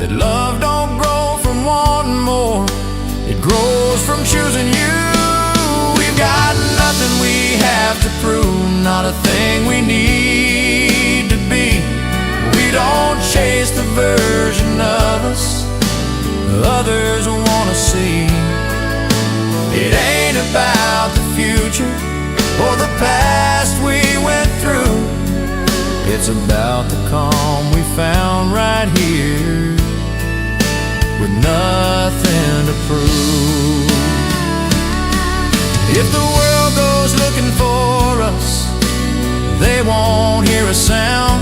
that love don't grow from wanting more, it grows from choosing you. We've got nothing we have to prove, not a thing we need to be. We don't chase the version of us others wanna see. It ain't about the future or the past we went through. It's about the calm we found right here with nothing to prove. If the world goes looking for us, they won't hear a sound.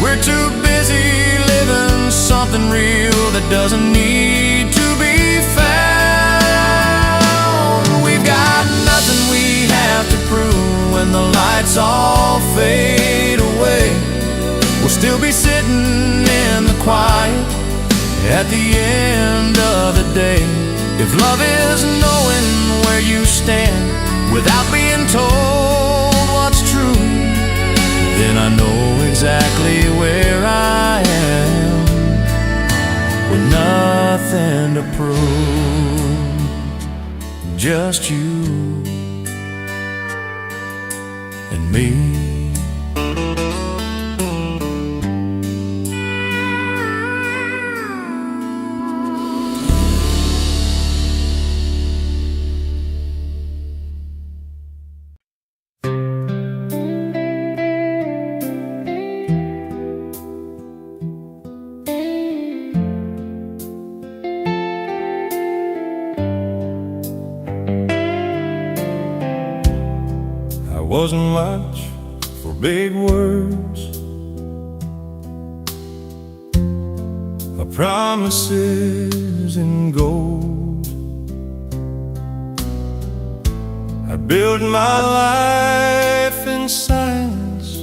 We're too busy living something real that doesn't need to be found. We've got nothing we have to prove. When the lights all fade away, we'll still be sitting in the quiet at the end of the day. If love is knowing where you stand without being told what's true, then I know exactly where I am with nothing to prove. Just you and me. Wasn't much for big words or promises in gold. I built my life in silence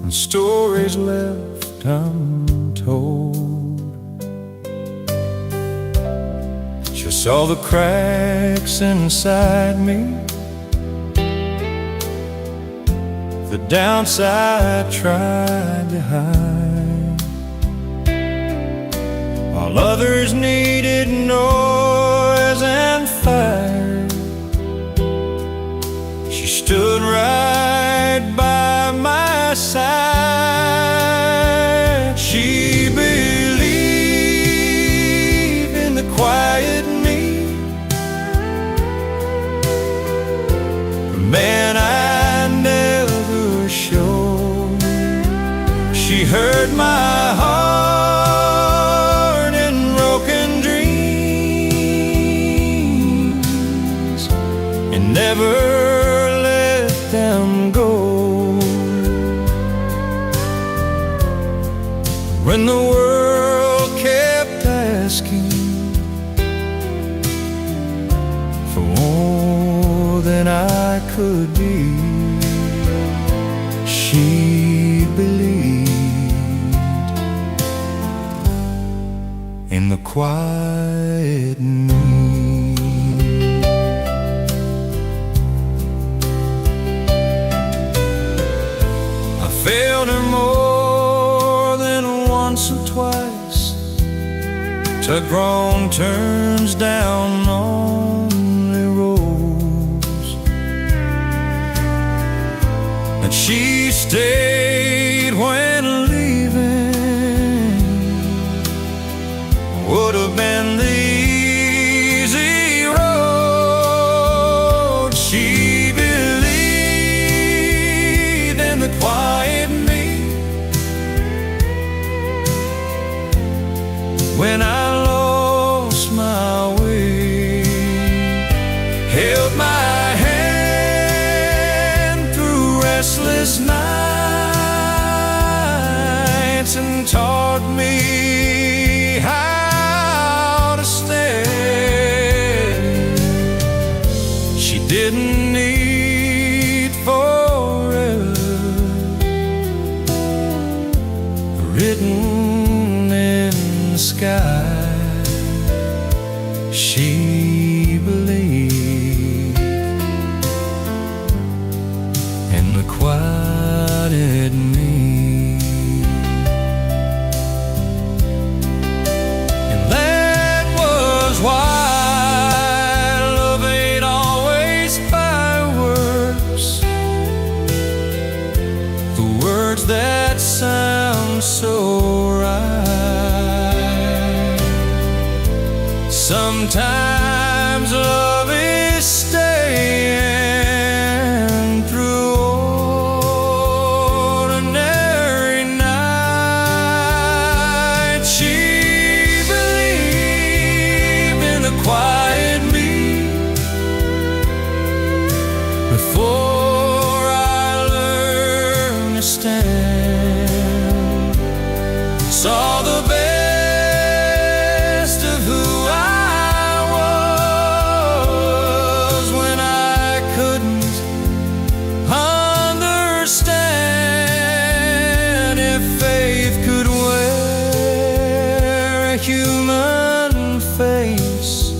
and stories left untold. Saw the cracks inside me, the downside tried to hide, while others needed noise and fire. She stood right by my side. She believed in the quiet man I never showed. She heard my heart and broken dreams and never let them go. When the world kept asking for more than I could be, she believed in the quiet me. I failed her more than once or twice, took wrong turns down lonely roads, and she stayed when leaving would have been the easy road. She believed in the quiet me when I lost my way, held my hand through restless nights and taught me how to stay. She didn't need forever written in the sky. She believed in the quiet me. sounds so right. Sometimes love is staying through ordinary nights. She believed in the quiet me before I learned to stand. Saw the best of who I was when I couldn't understand. If faith could wear a human face,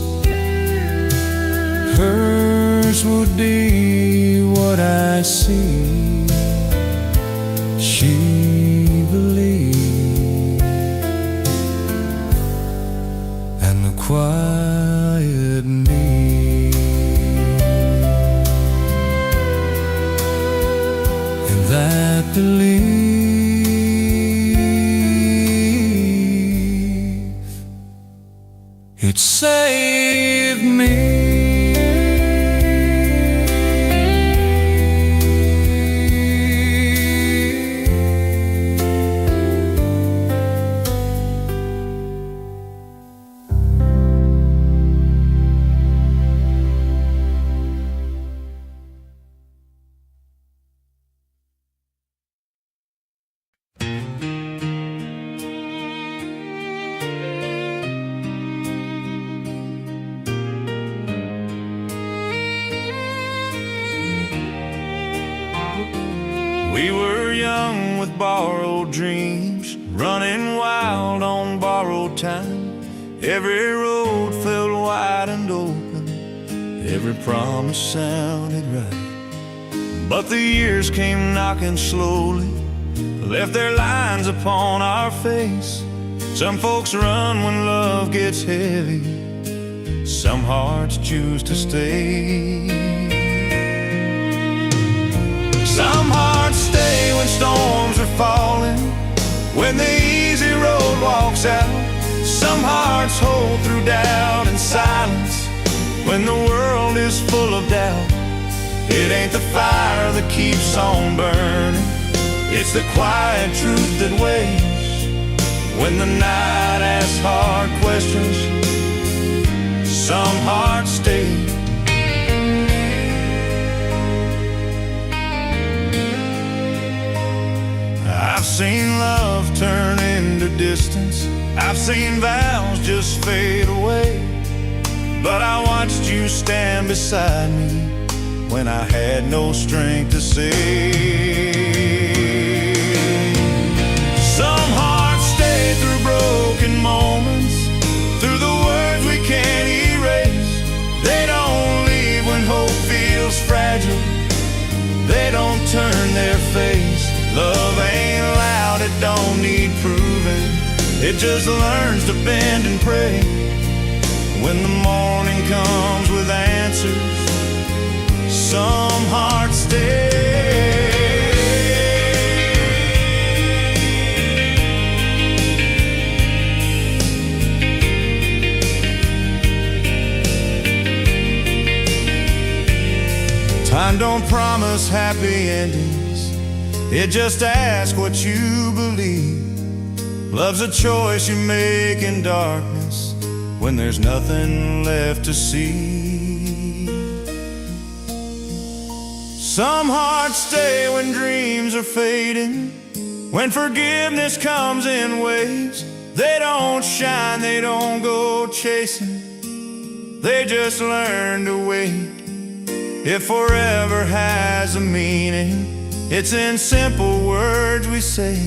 hers would be what I see. She believed, and the quiet need, and that belief, it saved me. We were young with borrowed dreams, running wild on borrowed time. Every road felt wide and open, every promise sounded right. But the years came knocking slowly, left their lines upon our face. Some folks run when love gets heavy, some hearts choose to stay. Some hearts stay when storms are falling, when the easy road walks out. Some hearts hold through doubt and silence, when the world is full of doubt. It ain't the fire that keeps on burning, it's the quiet truth that waits. When the night asks hard questions, some hearts stay. I've seen love turn into distance, I've seen vows just fade away, but I watched you stand beside me when I had no strength to say. Some hearts stay through broken moments, through the words we can't erase. They don't leave when hope feels fragile, they don't turn their face. Love ain't loud, it don't need proving, it just learns to bend and pray. When the morning comes with answers, some hearts stay. Time don't promise happy endings, it just asks what you believe. Love's a choice you make in darkness, when there's nothing left to see. Some hearts stay when dreams are fading, when forgiveness comes in waves. They don't shine, they don't go chasing, they just learn to wait. If forever has a meaning, it's in simple words we say.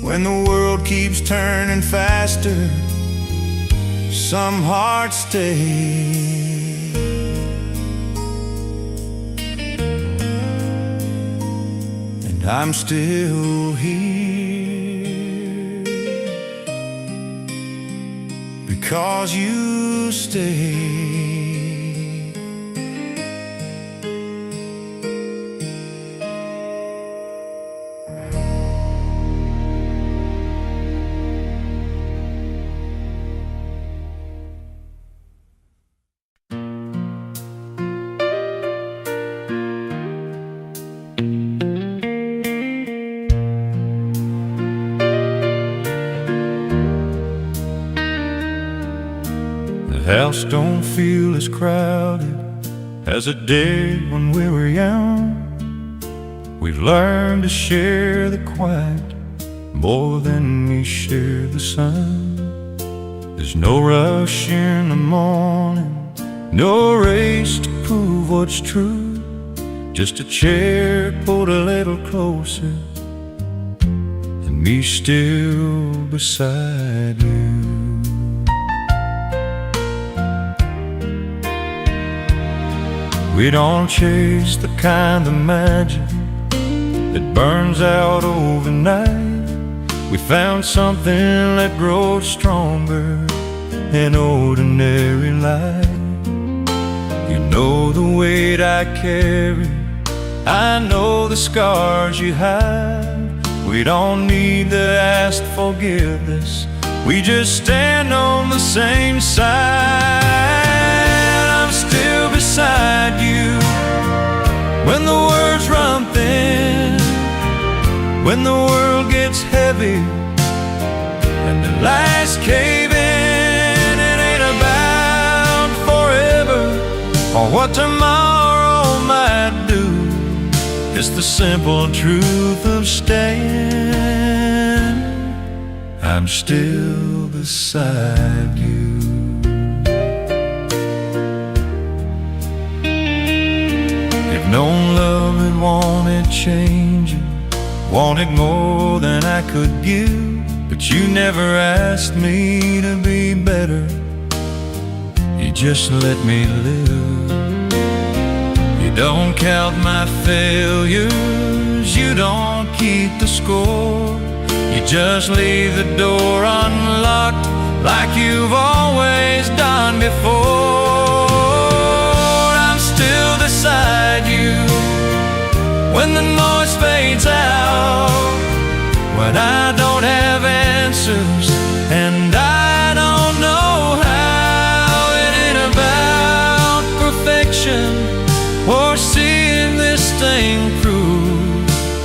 When the world keeps turning faster, some hearts stay. And I'm still here because you stay. house don't feel as crowded as it did when we were young. We've learned to share the quiet more than we share the sun. There's no rush in the morning, no race to prove what's true. Just a chair pulled a little closer and me still beside you. We don't chase the kind of magic that burns out overnight. We found something that grows stronger in ordinary life. You know the weight I carry, I know the scars you hide. We don't need to ask forgiveness, we just stand on the same side. I'm still beside you when the words run thin, when the world gets heavy and the lights cave in. It ain't about forever or what tomorrow might do. It's the simple truth of staying. I'm still beside you. If known love had wanted changing, wanted more than I could give, but you never asked me to be better, you just let me live. You don't count my failures, you don't keep the score. You just leave the door unlocked like you've always done before. I'm still beside you when the noise fades out, when I don't have answers and I don't know how. It ain't about perfection or seeing this thing through.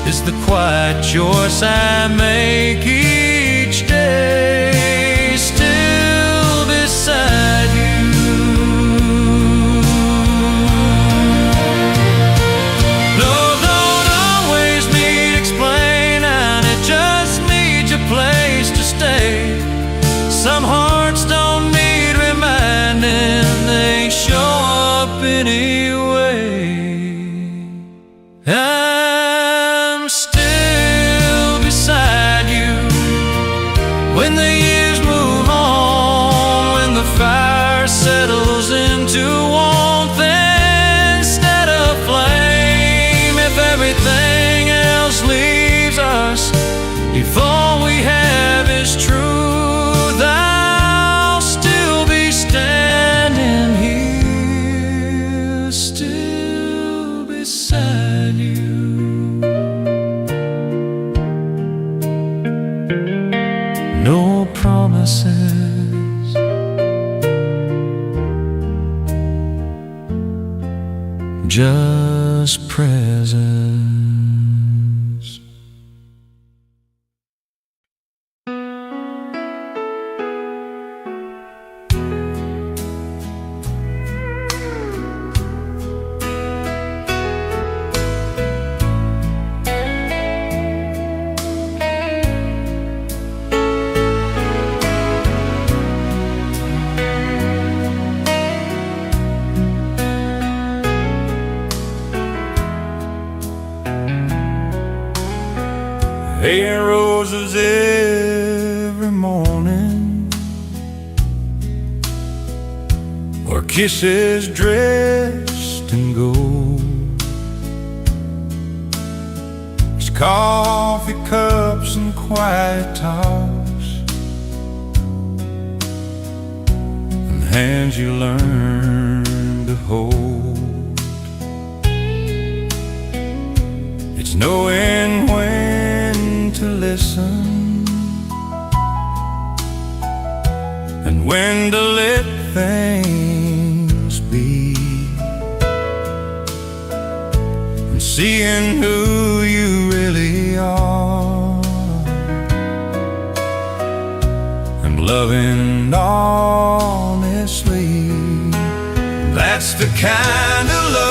It's the quiet choice I make each day, still beside you. No, don't always need explaining, it just needs a place to stay. Some hearts don't need reminding, they show up anyway. I'm still beside you when the years move on, when the fire settles into warmth instead of flame. If everything else leaves us before we have is truth, I'll still be standing here, still beside you. No promises, just presence. Hey, roses every morning, or kisses dressed in gold. It's coffee cups and quiet talks, and hands you learn to hold. It's knowing when to listen and when to let things be, and seeing who you really are, and loving honestly. That's the kind of love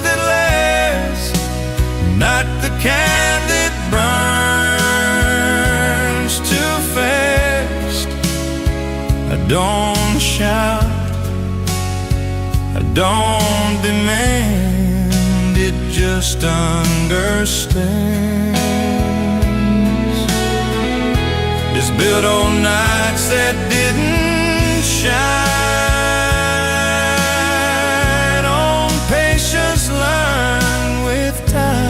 that lasts, not the kind that burns too fast. I don't shout, I don't demand, it just understands. It's built on nights that didn't shine, on patience learned with time.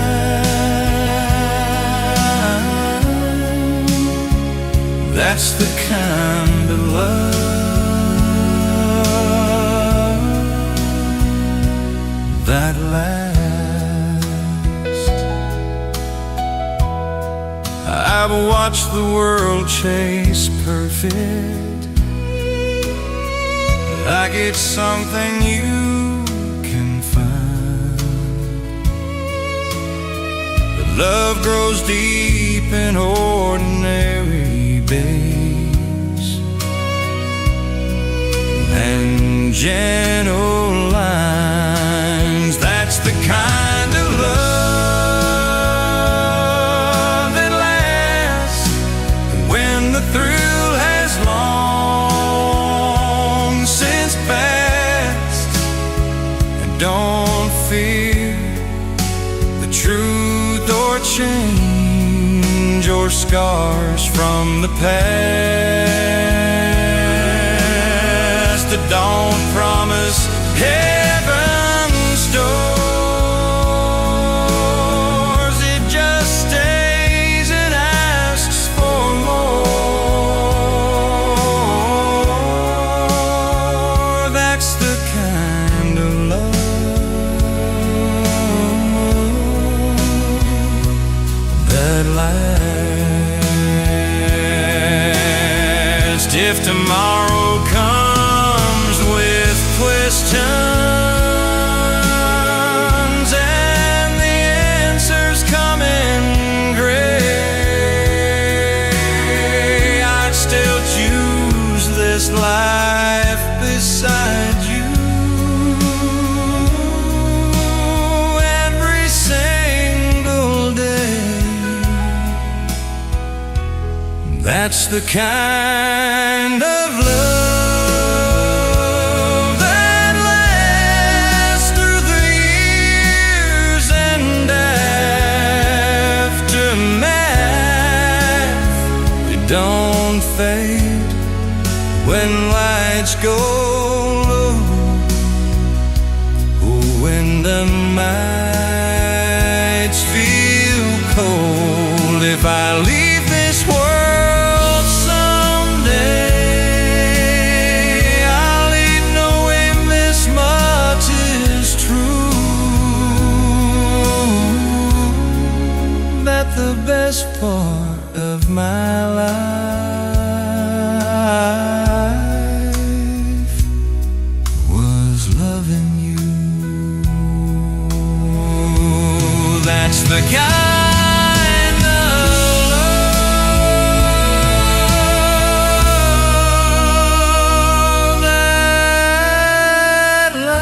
That's the kind of love that lasts. I've watched the world chase perfect, like it's something you can find. But love grows deep in ordinary days and gentle lines. That's the kind of love that lasts when the thrill has long since passed. And don't fear the truth or change or scars from the past. Don't promise heaven's doors, it just stays and asks for more. That's the kind of love that lasts. If tomorrow comes with questions and the answers come in gray, I'd still choose this life beside you every single day. That's the kind of love that lasts through the years and aftermath. They don't fade when lights go low, or when the nights feel cold. If I leave this world someday, I'll leave knowing this much is true, that the best part of my life was loving you. That's the kind of love that lasts.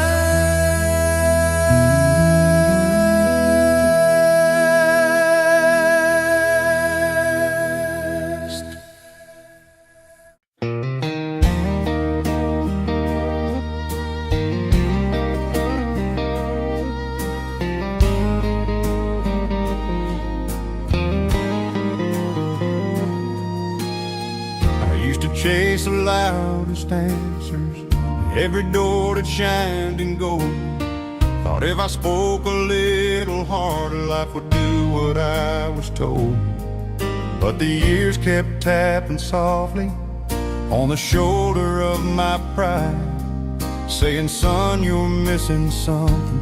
Chase the loudest answers, every door that shined in gold. Thought if I spoke a little harder, life would do what I was told. But the years kept tapping softly on the shoulder of my pride, saying, son, you're missing something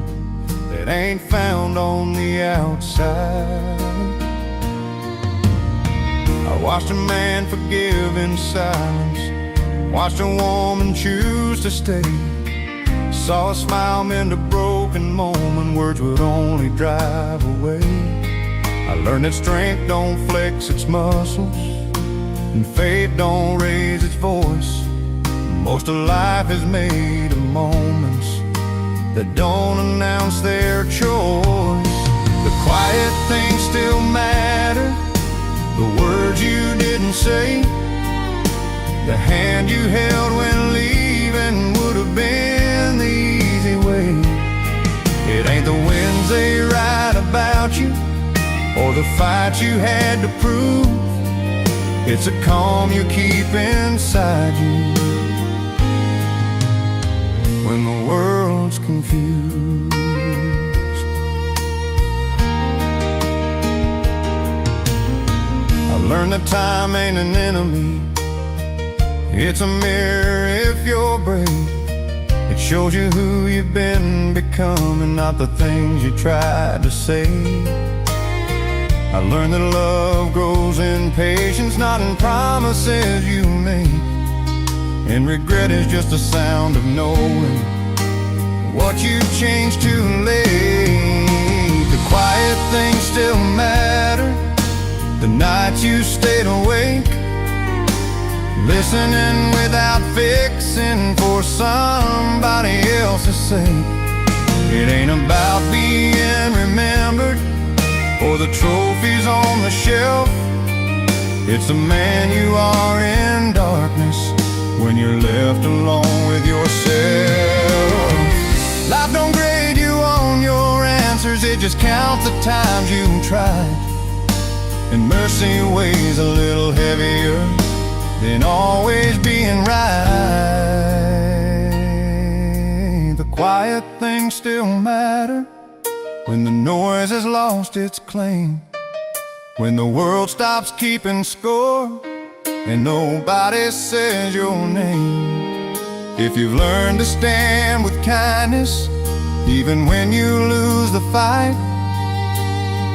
that ain't found on the outside. I watched a man forgive in silence, watched a woman choose to stay, saw a smile mend a broken moment, words would only drive away. I learned that strength don't flex its muscles, and faith don't raise its voice. Most of life is made of moments that don't announce their choice. The quiet things still matter, the words you didn't say, the hand you held when leaving would have been the easy way. It ain't the winds they write about you or the fights you had to prove. It's a calm you keep inside you when the world's confused. I learned that time ain't an enemy, it's a mirror if you're brave. It shows you who you've been becoming, not the things you tried to say. I learned that love grows in patience, not in promises you make. And regret is just the sound of knowing what you changed too late. The quiet things still matter, the nights you stayed awake, listening without fixing for somebody else's sake. It ain't about being remembered or the trophies on the shelf. It's the man you are in darkness when you're left alone with yourself. Life don't grade you on your answers, it just counts the times you tried. And mercy weighs a little heavier than always being right. The quiet things still matter when the noise has lost its claim, when the world stops keeping score and nobody says your name. If you've learned to stand with kindness even when you lose the fight,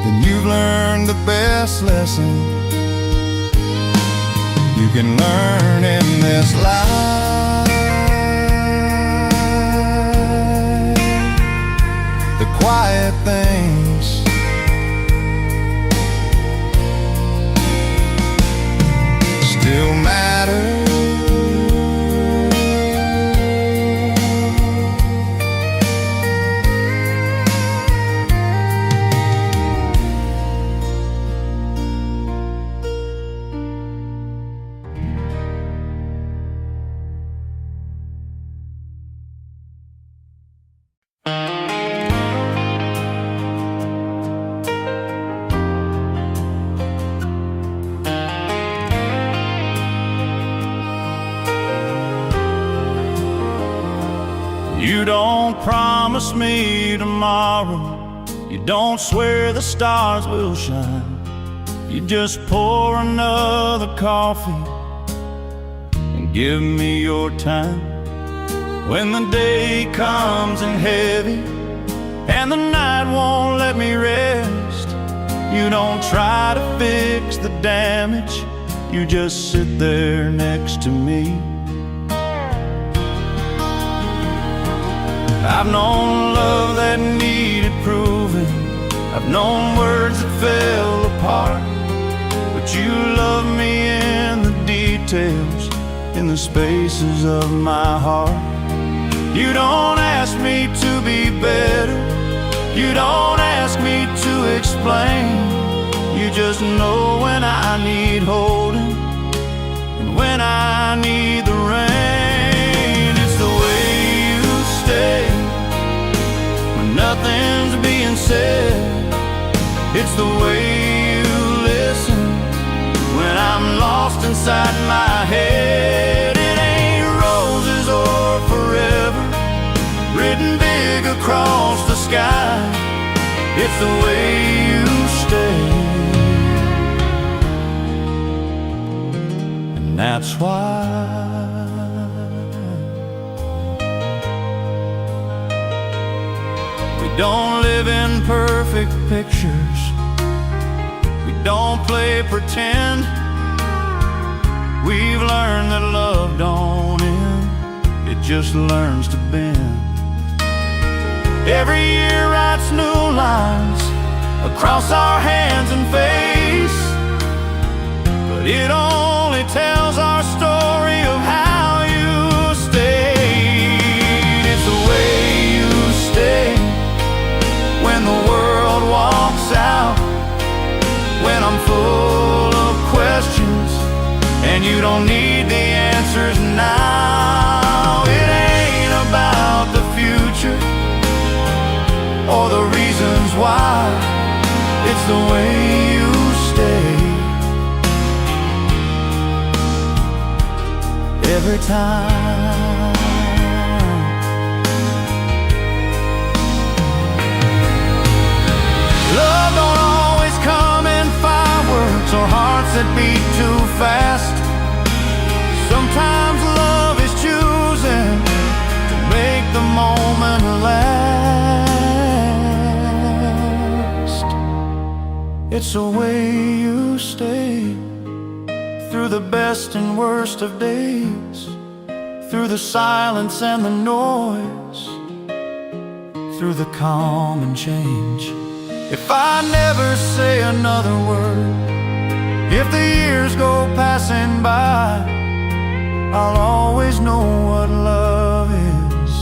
then you've learned the best lesson you can learn in this life. The quiet things still matter. You don't promise me tomorrow, you don't swear the stars will shine. You just pour another coffee and give me your time. When the day comes in heavy and the night won't let me rest, you don't try to fix the damage, you just sit there next to me. I've known love that needed proving, I've known words that fell apart, but you love me in the details, in the spaces of my heart. You don't ask me to be better, you don't ask me to explain, you just know when I need holding and when I need the rain. It's the way you stay when nothing's being said, it's the way you listen when I'm lost inside my head. It ain't roses or forever written big across the sky, it's the way you stay. And that's why we don't live in perfect pictures, we don't play pretend. We've learned that love don't end, it just learns to bend. Every year writes new lines across our hands and face, but it only tells our story of how you don't need the answers now. It ain't about the future or the reasons why. It's the way you stay every time. Love don't always come in fireworks or hearts that beat too fast. Sometimes love is choosing to make the moment last. It's the way you stay through the best and worst of days, through the silence and the noise, through the calm and change. If I never say another word, if the years go passing by, I'll always know what love is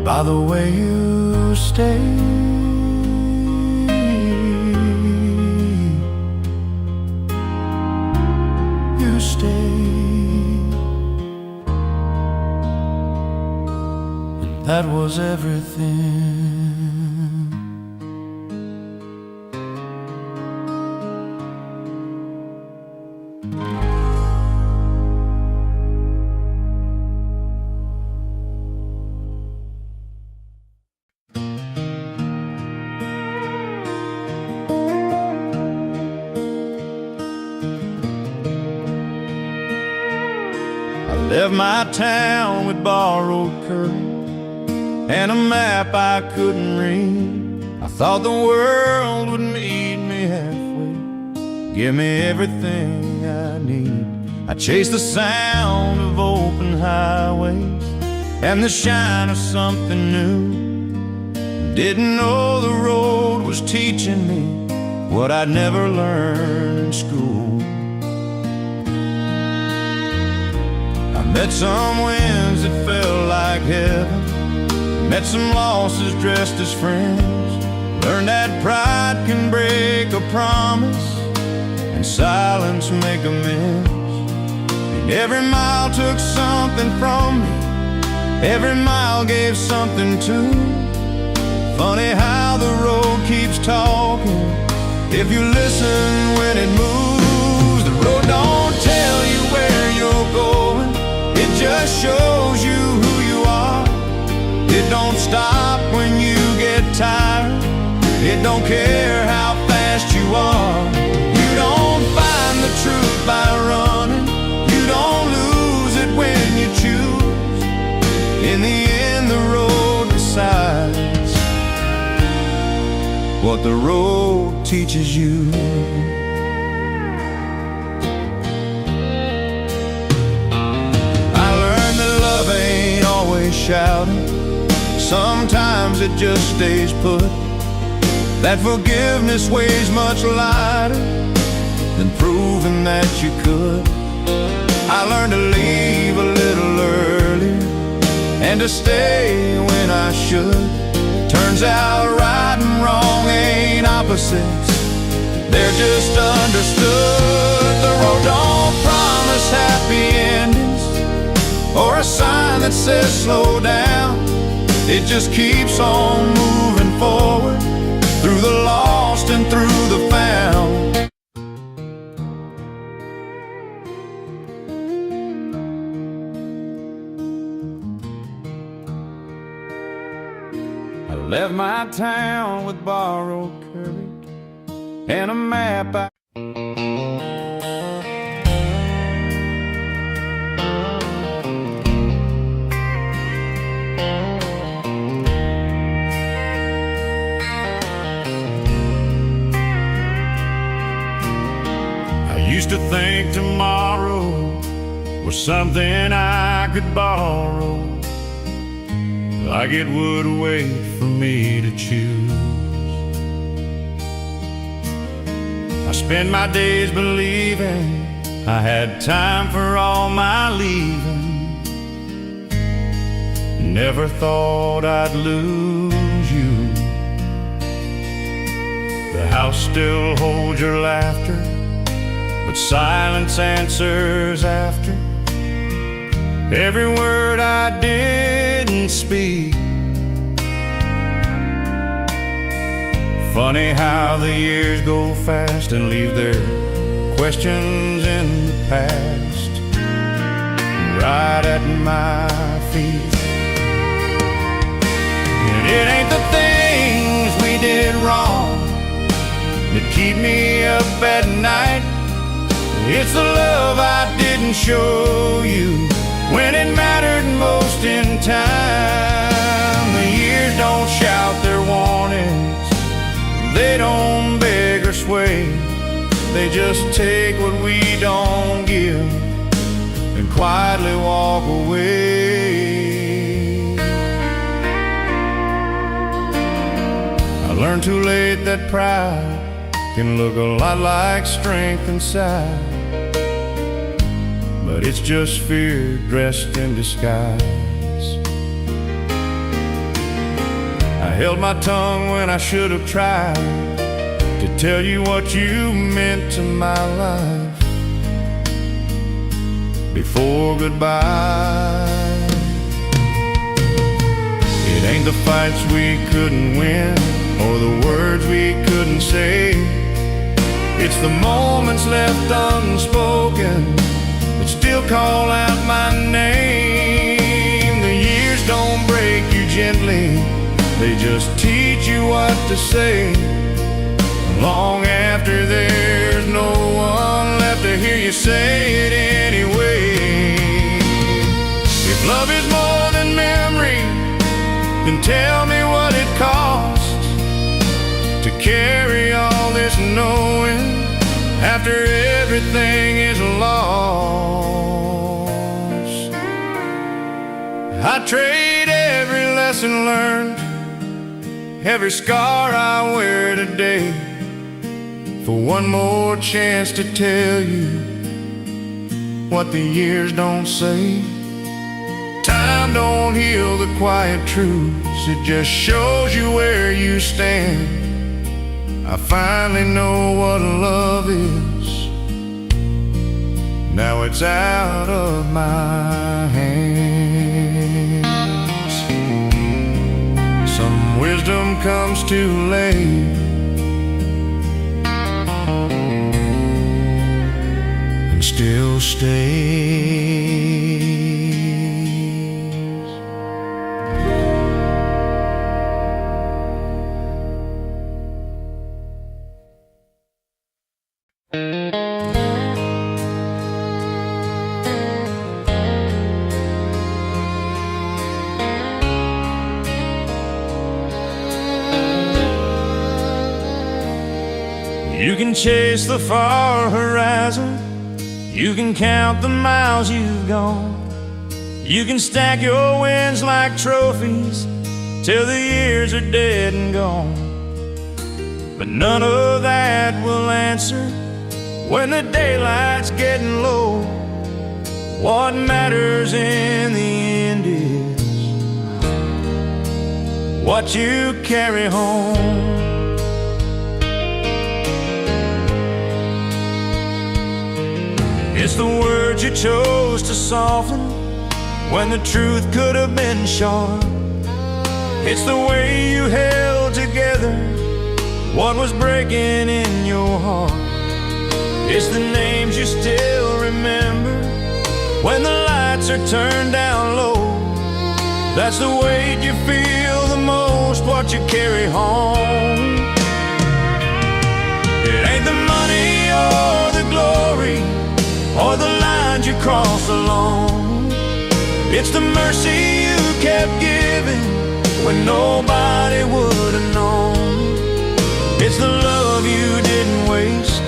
by the way you stay. You stay. And that was everything. Left my town with borrowed courage and a map I couldn't read. I thought the world would meet me halfway, give me everything I need. I chased the sound of open highways and the shine of something new. Didn't know the road was teaching me what I'd never learned in school. Met some winds that felt like heaven, met some losses dressed as friends. Learned that pride can break a promise and silence make amends. And every mile took something from me, every mile gave something too. Funny how the road keeps talking if you listen when it moves. The road don't tell you where you're going, it just shows you who you are. It don't stop when you get tired, it don't care how fast you are. You don't find the truth by running, you don't lose it when you choose. In the end the road decides what the road teaches you. Shouting, sometimes it just stays put. That forgiveness weighs much lighter than proving that you could. I learned to leave a little earlier and to stay when I should. Turns out right and wrong ain't opposites, they're just understood. The road don't promise happy endings or a sign that says slow down. It just keeps on moving forward through the lost and through the found. I left my town with borrowed courage and a map used to think tomorrow was something I could borrow, like it would wait for me to choose. I spend my days believing I had time for all my leaving. Never thought I'd lose you. The house still holds your laughter, but silence answers after every word I didn't speak. Funny how the years go fast and leave their questions in the past, right at my feet. And it ain't the things we did wrong that keep me up at night. It's the love I didn't show you when it mattered most in time. The years don't shout their warnings, they don't beg or sway. They just take what we don't give and quietly walk away. I learned too late that pride can look a lot like strength inside, but it's just fear dressed in disguise. I held my tongue when I should have tried to tell you what you meant to my life before goodbye. It ain't the fights we couldn't win or the words we couldn't say. It's the moments left unspoken that still call out my name. The years don't break you gently, they just teach you what to say. Long after there's no one left to hear you say it anyway. If love is more than memory, then tell me what it costs to carry all this knowing after everything is lost. I trade every lesson learned, every scar I wear today, for one more chance to tell you what the years don't say. Time don't heal the quiet truths, it just shows you where you stand. I finally know what love is, now it's out of my hands. Some wisdom comes too late, and still stays. You can chase the far horizon, you can count the miles you've gone, you can stack your wins like trophies till the years are dead and gone. But none of that will answer when the daylight's getting low. What matters in the end is what you carry home. It's the words you chose to soften when the truth could have been sharp. It's the way you held together what was breaking in your heart. It's the names you still remember when the lights are turned down low. That's the weight you feel the most, what you carry home. It ain't the money or the glory or the lines you cross alone. It's the mercy you kept giving when nobody would have known. It's the love you didn't waste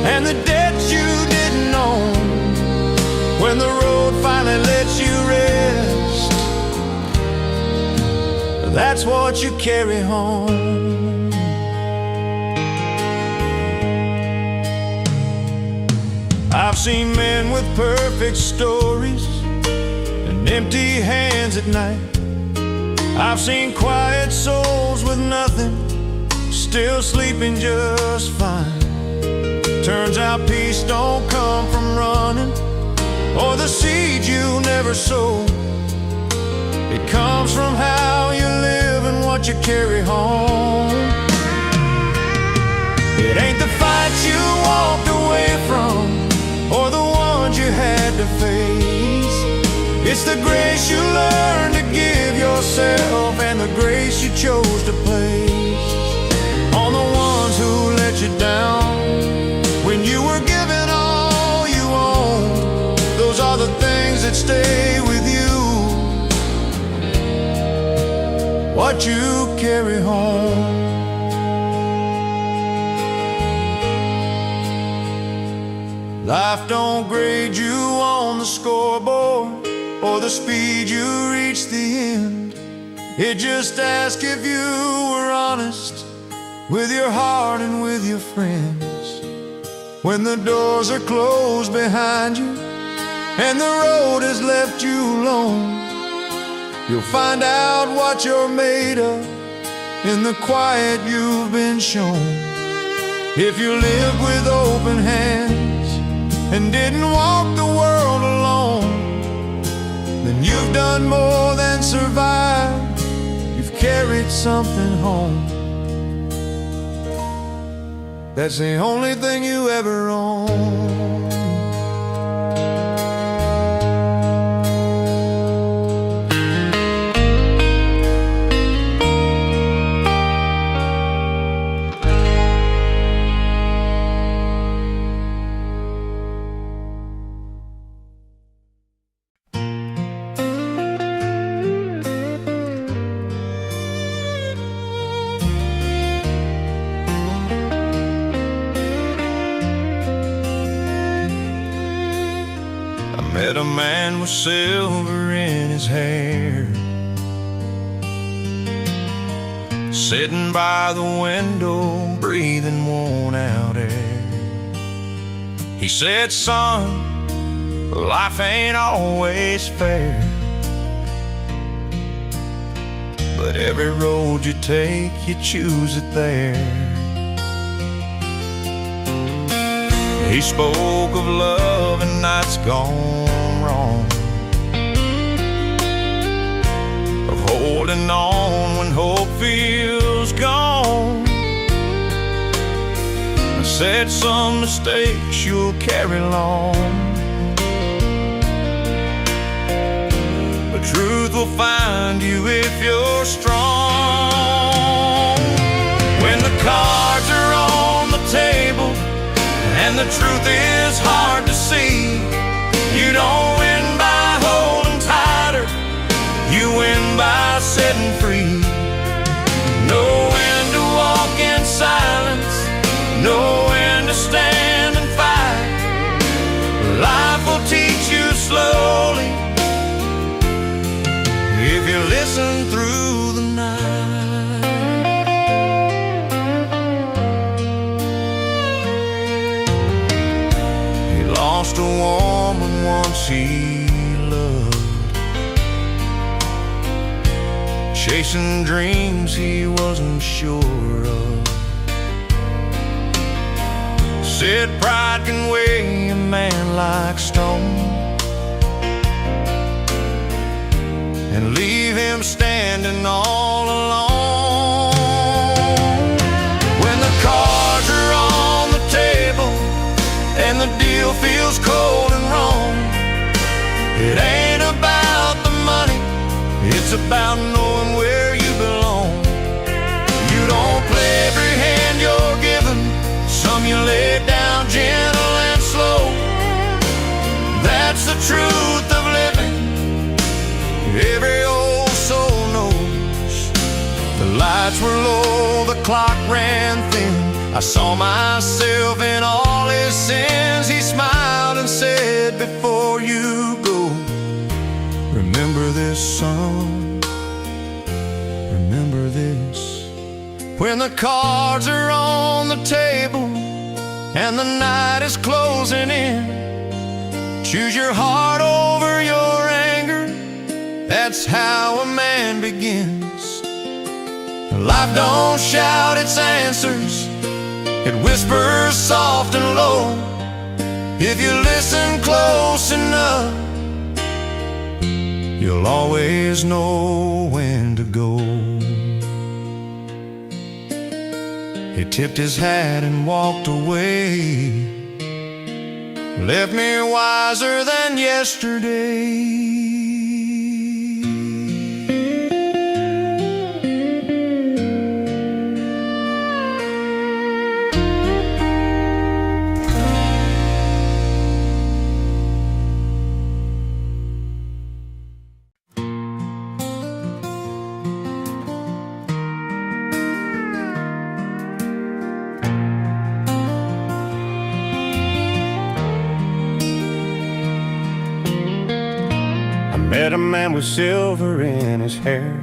and the debts you didn't own. When the road finally lets you rest, that's what you carry home. I've seen men with perfect stories and empty hands at night. I've seen quiet souls with nothing, still sleeping just fine. Turns out how peace don't come from running, or the seed you never sow. It comes from how you live and what you carry home. It ain't the fights you walked away from, or the ones you had to face. It's the grace you learned to give yourself, and the grace you chose to place on the ones who let you down when you were given all you own. Those are the things that stay with you, what you carry home. Life don't grade you on the scoreboard or the speed you reach the end. It just asks if you were honest with your heart and with your friends. When the doors are closed behind you and the road has left you alone, you'll find out what you're made of in the quiet you've been shown. If you lived with open hands and didn't walk the world alone, then you've done more than survive. You've carried something home. That's the only thing you ever own. Met a man with silver in his hair, sitting by the window, breathing worn out air. He said, son, life ain't always fair, but every road you take, you choose it there. He spoke of love and nights gone wrong, of holding on when hope feels gone. I said some mistakes you'll carry long, but truth will find you if you're strong. When the cards are on the table and the truth is hard to see, you don't win by holding tighter, you win by setting free. Know when to walk in silence, know when to stand and fight. Life will teach you slowly if you listen through the night. Lost a woman once he loved, chasing dreams he wasn't sure of. Said pride can weigh a man like stone and leave him standing all alone. When the cards are on the table and the deal feels cold and wrong, it ain't about the money, it's about knowing where you belong. You don't play every hand you're given, some you lay down gentle and slow. That's the truth of living, every old soul knows. The lights were low, the clock ran thin, I saw myself in all his sins. He smiled and said, before you go, remember this, son, remember this. When the cards are on the table and the night is closing in, choose your heart over your anger, that's how a man begins. Life don't shout its answers, it whispers soft and low. If you listen close enough, you'll always know when to go. He tipped his hat and walked away, left me wiser than yesterday. Met a man with silver in his hair,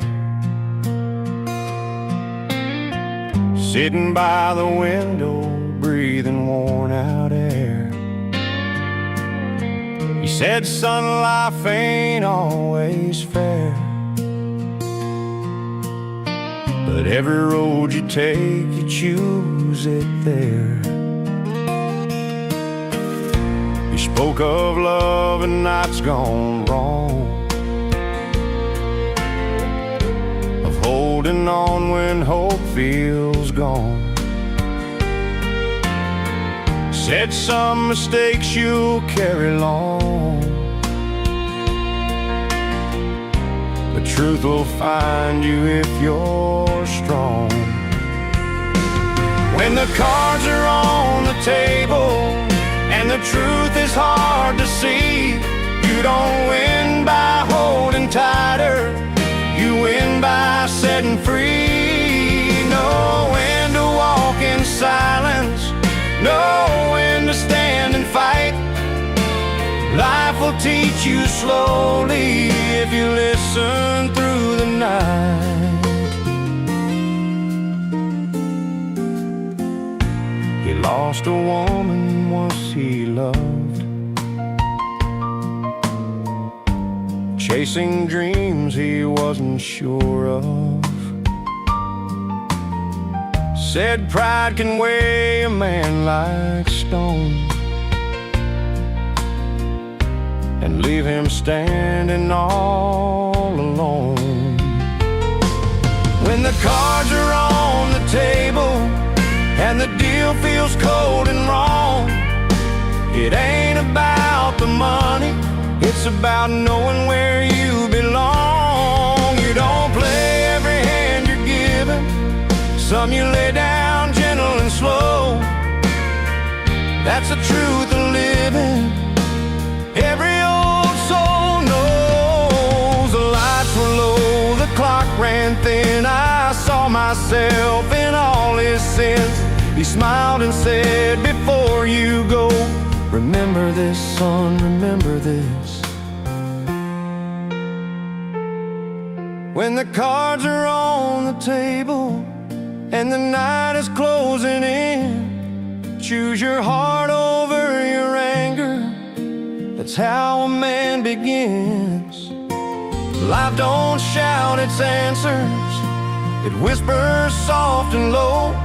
sitting by the window, breathing worn out air. He said, son, life ain't always fair, but every road you take, you choose it there. He spoke of love and nights gone wrong, holding on when hope feels gone. Said some mistakes you'll carry long, but truth will find you if you're strong. When the cards are on the table and the truth is hard to see, you don't win by holding tighter, you win by setting free. Know when to walk in silence, know when to stand and fight. Life will teach you slowly if you listen through the night. He lost a woman once he loved, chasing dreams he wasn't sure of. Said pride can weigh a man like stone and leave him standing all alone. When the cards are on the table and the deal feels cold and wrong, it ain't about the money, it's about knowing where you belong. You don't play every hand you're given, some you lay down gentle and slow. That's the truth of living, every old soul knows. The lights were low, the clock ran thin, I saw myself in all his sins. He smiled and said, before you go, remember this, son, remember this. When the cards are on the table and the night is closing in, choose your heart over your anger. That's how a man begins. Life don't shout its answers, it whispers soft and low.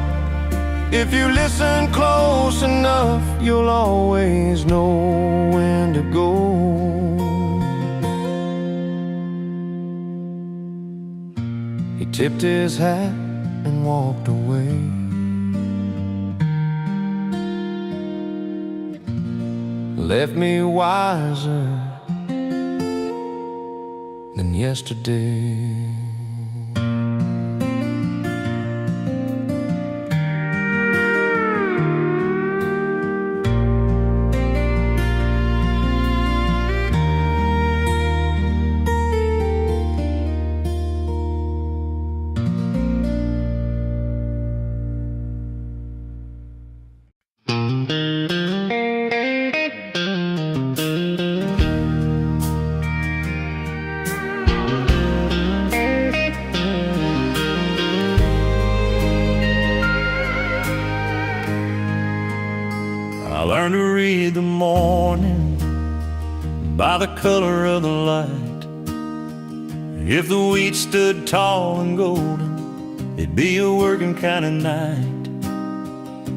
If you listen close enough, you'll always know when to go. He tipped his hat and walked away, left me wiser than yesterday. I learned to read the morning by the color of the light. If the wheat stood tall and golden, it'd be a working kind of night.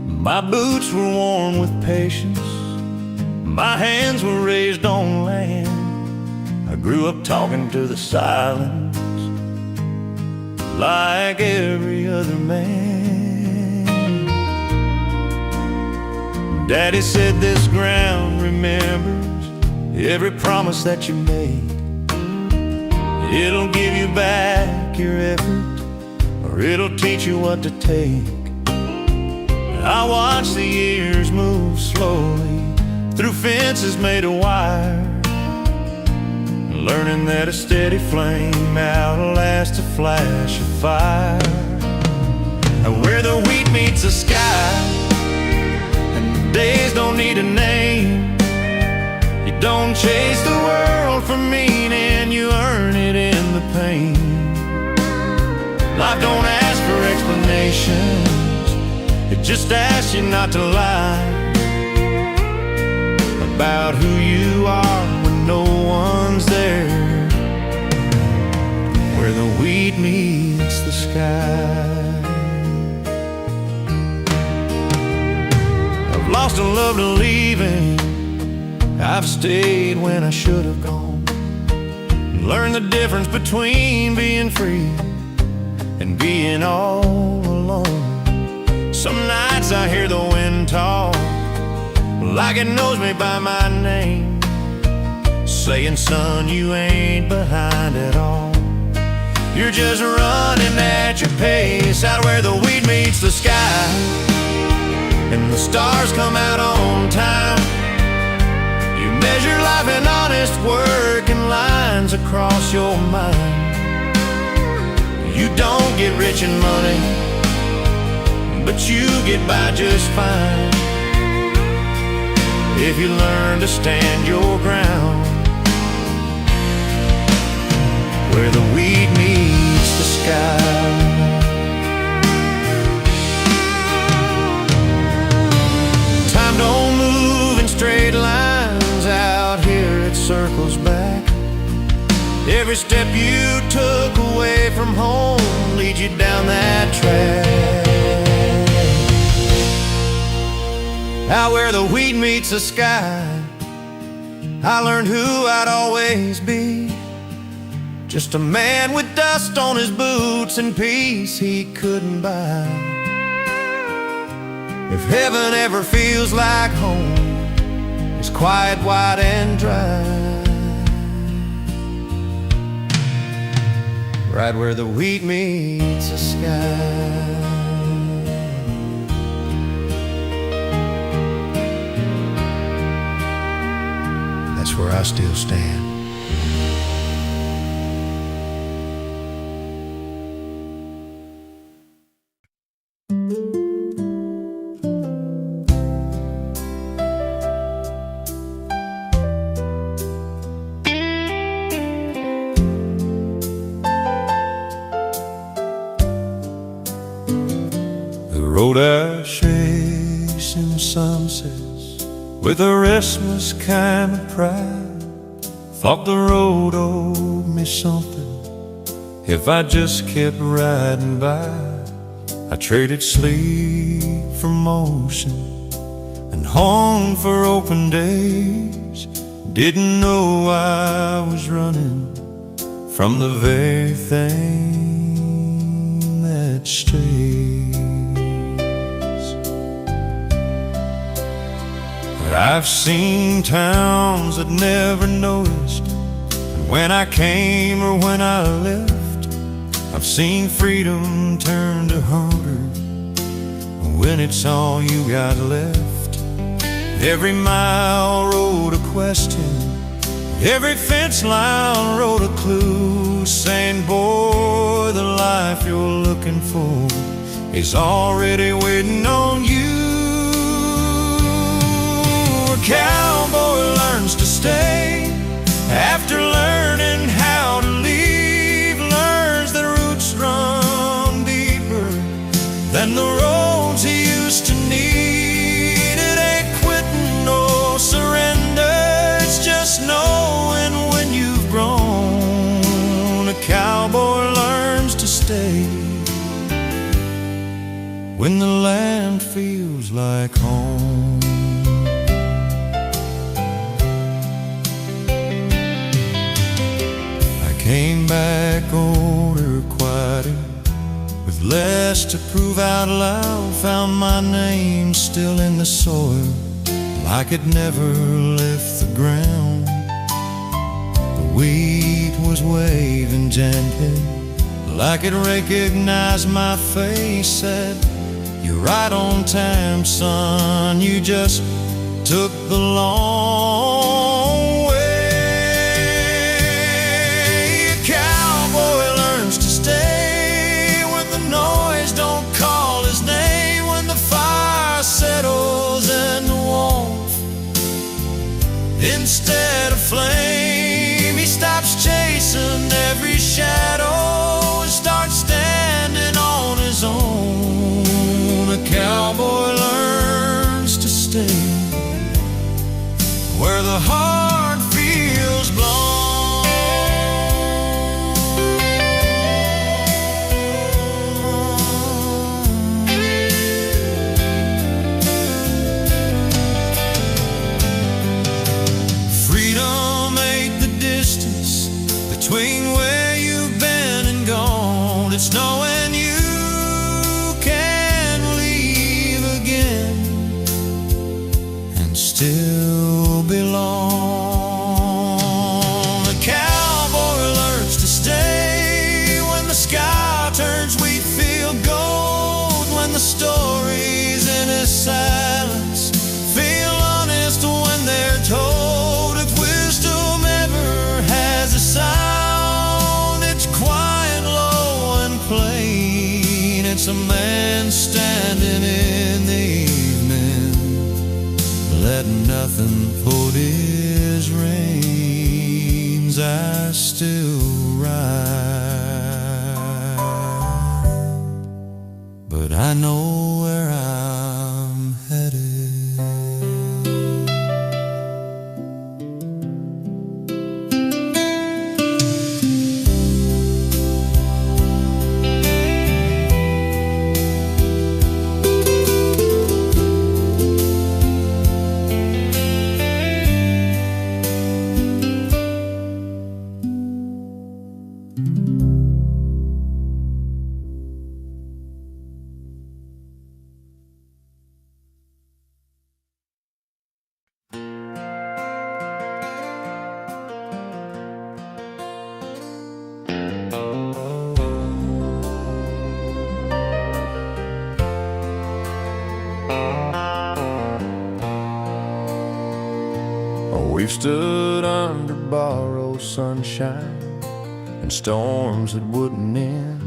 My boots were worn with patience, My hands were raised on land. I grew up talking to the silence like every other man. Daddy said this ground remembers every promise that you made. It'll give you back your effort, or it'll teach you what to take. I watch the years move slowly through fences made of wire, learning that a steady flame outlasts a flash of fire. And where the wheat meets the sky, and the days don't need a name. You don't chase the world for meaning, you earn it in the pain. Life don't ask for explanations, it just asks you not to lie about who you are when no one's there. Where the wheat meets the sky. I've lost a love to leaving, I've stayed when I should have gone. Learned the difference between being free and being all alone. Some nights I hear the wind talk like it knows me by my name, saying, son, you ain't behind at all. You're just running at your pace, out where the wheat meets the sky and the stars come out on time. You measure life in honest work and lines across your mind. You don't get rich in money, but you get by just fine if you learn to stand your ground. Where the wheat meets the sky. Time don't move in straight lines, out here it circles back. Every step you took away from home leads you down that track. Out where the wheat meets the sky, I learned who I'd always be. Just a man with dust on his boots and peace he couldn't buy. If heaven ever feels like home, it's quiet, wide and dry. Right where the wheat meets the sky. That's where I still stand. The road I chase in the sunsets with a restless kind of pride. Thought the road owed me something if I just kept riding by. I traded sleep for motion and hung for open days. Didn't know I was running from the very thing that stays. But I've seen towns that never noticed, and when I came or when I left, I've seen freedom turn to hunger when it's all you got left. Every mile wrote a question, every fence line wrote a clue, saying, boy, the life you're looking for is already waiting on you. A cowboy learns to stay after learning how to leave, learns that roots run deeper than the roads he used to need. It ain't quitting or surrender, it's just knowing when you've grown. A cowboy learns to stay when the land feels like home. came back older, quieter, with less to prove out loud. Found my name still in the soil, like it never left the ground. The wheat was waving gently, like it recognized my face. Said, "You're right on time, son, you just took the long way." A cowboy learns to stay when the noise don't call his name, when the fire settles and the warmth instead of flame. He stops chasing every shadow and starts standing on his own. A cowboy learns to stay where the heart feels blown. Freedom ain't the distance between where you've been and gone. It's knowing you can leave again and still belong. A cowboy learns to stay when the sky turns wheat field gold, when the stories in his silence feel honest when they're told. If wisdom ever has a sound, it's quiet, low and plain. It's a man standing in the evening, letting nothing pull his reins. I still ride, but I know where I'm headed. We've stood under borrowed sunshine and storms that wouldn't end.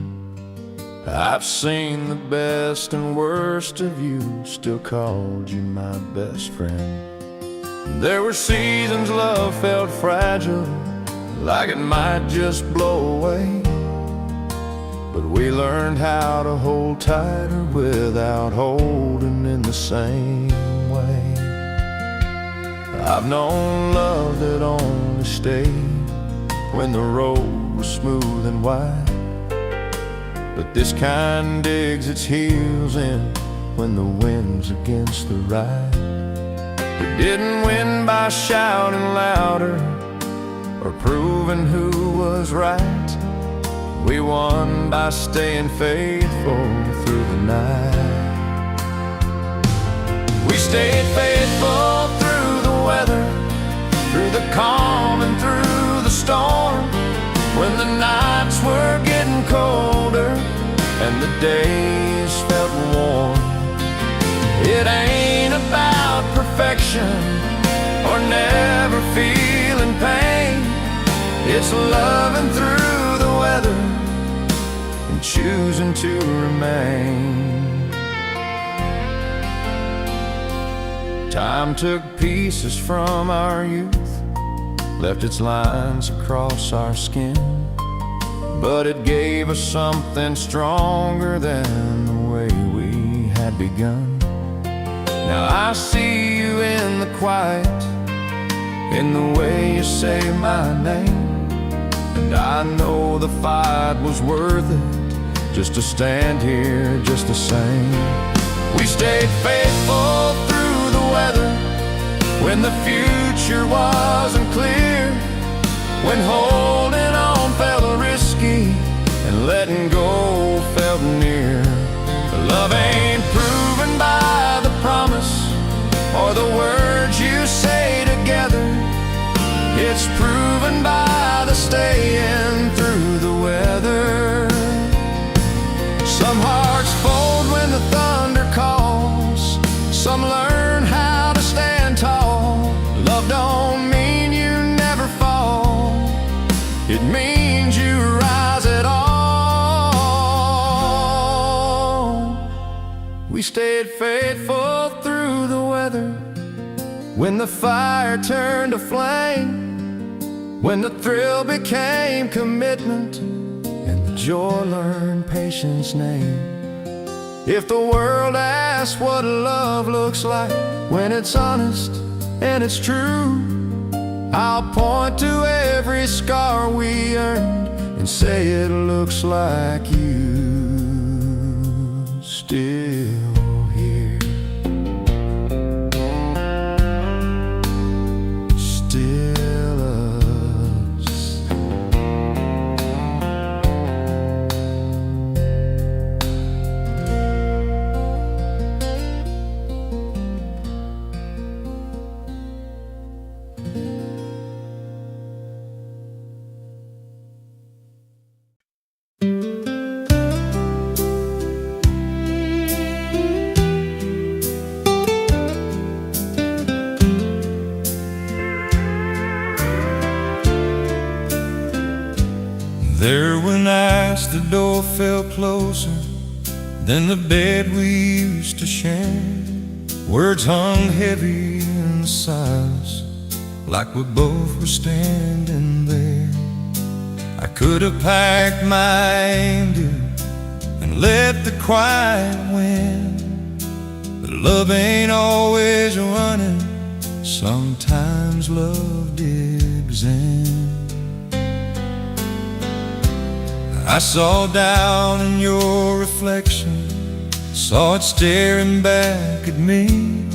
I've seen the best and worst of you, still called you my best friend. There were seasons love felt fragile, like it might just blow away, but we learned how to hold tighter without holding in the same way. I've known love that only stayed when the road was smooth and wide, but this kind digs its heels in when the wind's against the ride. We didn't win by shouting louder or proving who was right. We won by staying faithful through the night. We stayed faithful through the weather, through the calm and through the storm, when the nights were getting colder and the days felt warm. It ain't about perfection or never feeling pain. It's loving through the weather and choosing to remain. Time took pieces from our youth, left its lines across our skin, but it gave us something stronger than the way we had begun. Now I see you in the quiet, in the way you say my name, and I know the fight was worth it, just to stand here just the same. We stayed faithful through the weather, when the future wasn't clear, when holding on felt Love ain't proven by the promise or the words you say together. It's proven by the staying through the weather. Some hearts fold when the thunder calls. Some learn how to stand tall. Love don't mean you never fall. It means you rise at all. We stayed faithful through the weather, when the fire turned to flame, when the thrill became commitment, and the joy learned patience name. If the world asks what love looks like when it's honest and it's true, I'll point to every scar we earned and say it looks like you still here. Still us. There when as the door fell closer than the bed we used to share, words hung heavy in the silence, like we both were standing there. I could have packed my anger and let the quiet win, but love ain't always running. Sometimes love digs in. I saw down in your reflection, saw it staring back at me.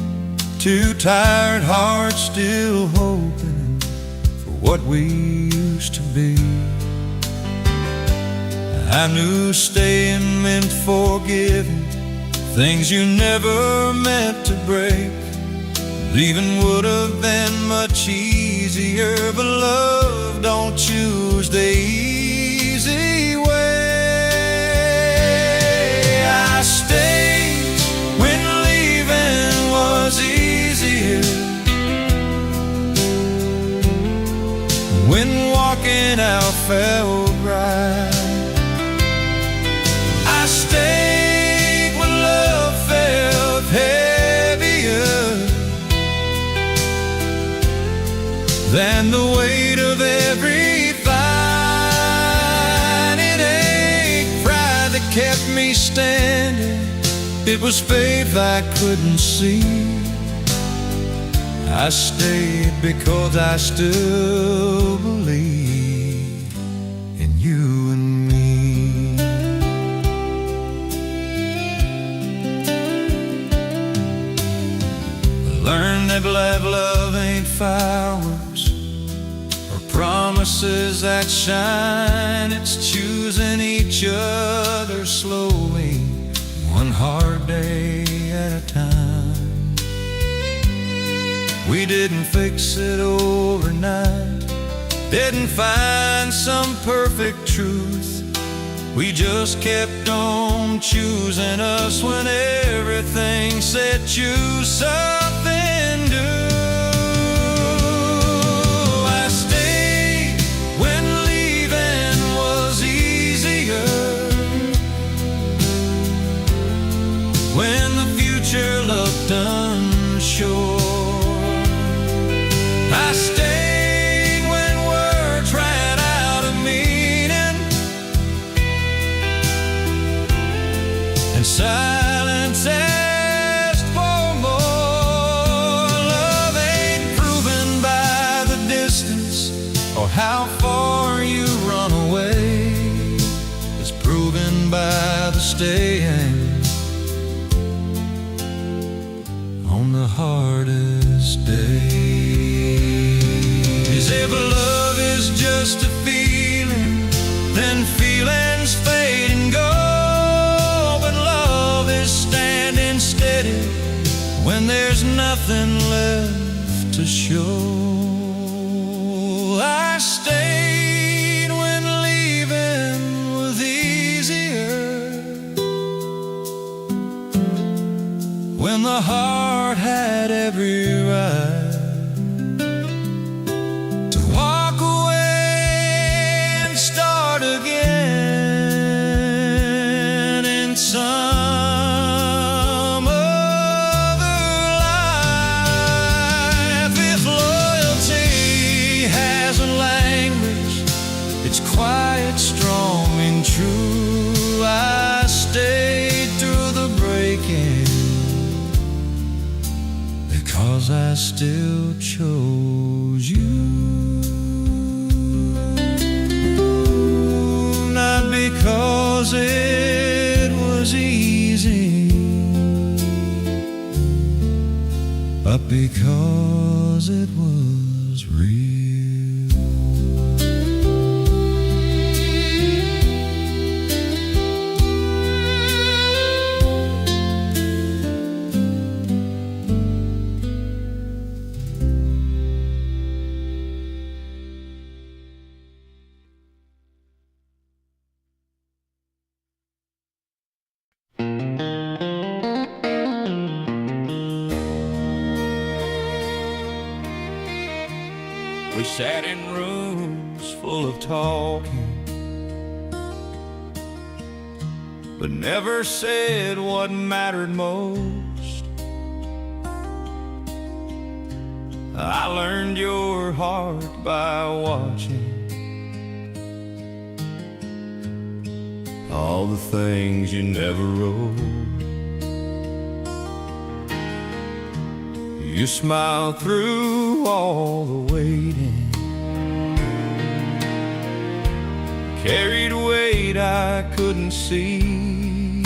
Two tired hearts still hoping for what we used to be. I knew staying meant forgiving things you never meant to break. Leaving would have been much easier, but love don't choose the easy way. I stayed when leaving was easier, when walking out felt right. I stayed when love felt heavier than the weight of every fine. It ain't pride that kept me standing, it was faith I couldn't see. I stayed because I still believe in you and me. Learn that love ain't fireworks or promises that shine. It's choosing each other slowly, one hard day at a time. We didn't fix it overnight, didn't find some perfect truth. We just kept on choosing us when everything said choose something new. I stayed when leaving was easier, when the future looked unsure. I stayed when words ran out of meaning and silence asked for more. Love ain't proven by the distance or how far you run away. It's proven by the staying on the hardest day. If love is just a feeling, then feelings fade and go. But love is to show. I stayed when leaving was easier, when the heart had every right to walk away and start again in some other life. If loyalty has a language, it's quiet, strong, and true. I stayed through the breaking because I still chose you. Not because it was easy, but because it was real. We sat in rooms full of talking, but never said what mattered most. I learned your heart by watching all the things you never wrote. You smiled through all the waiting, carried weight I couldn't see.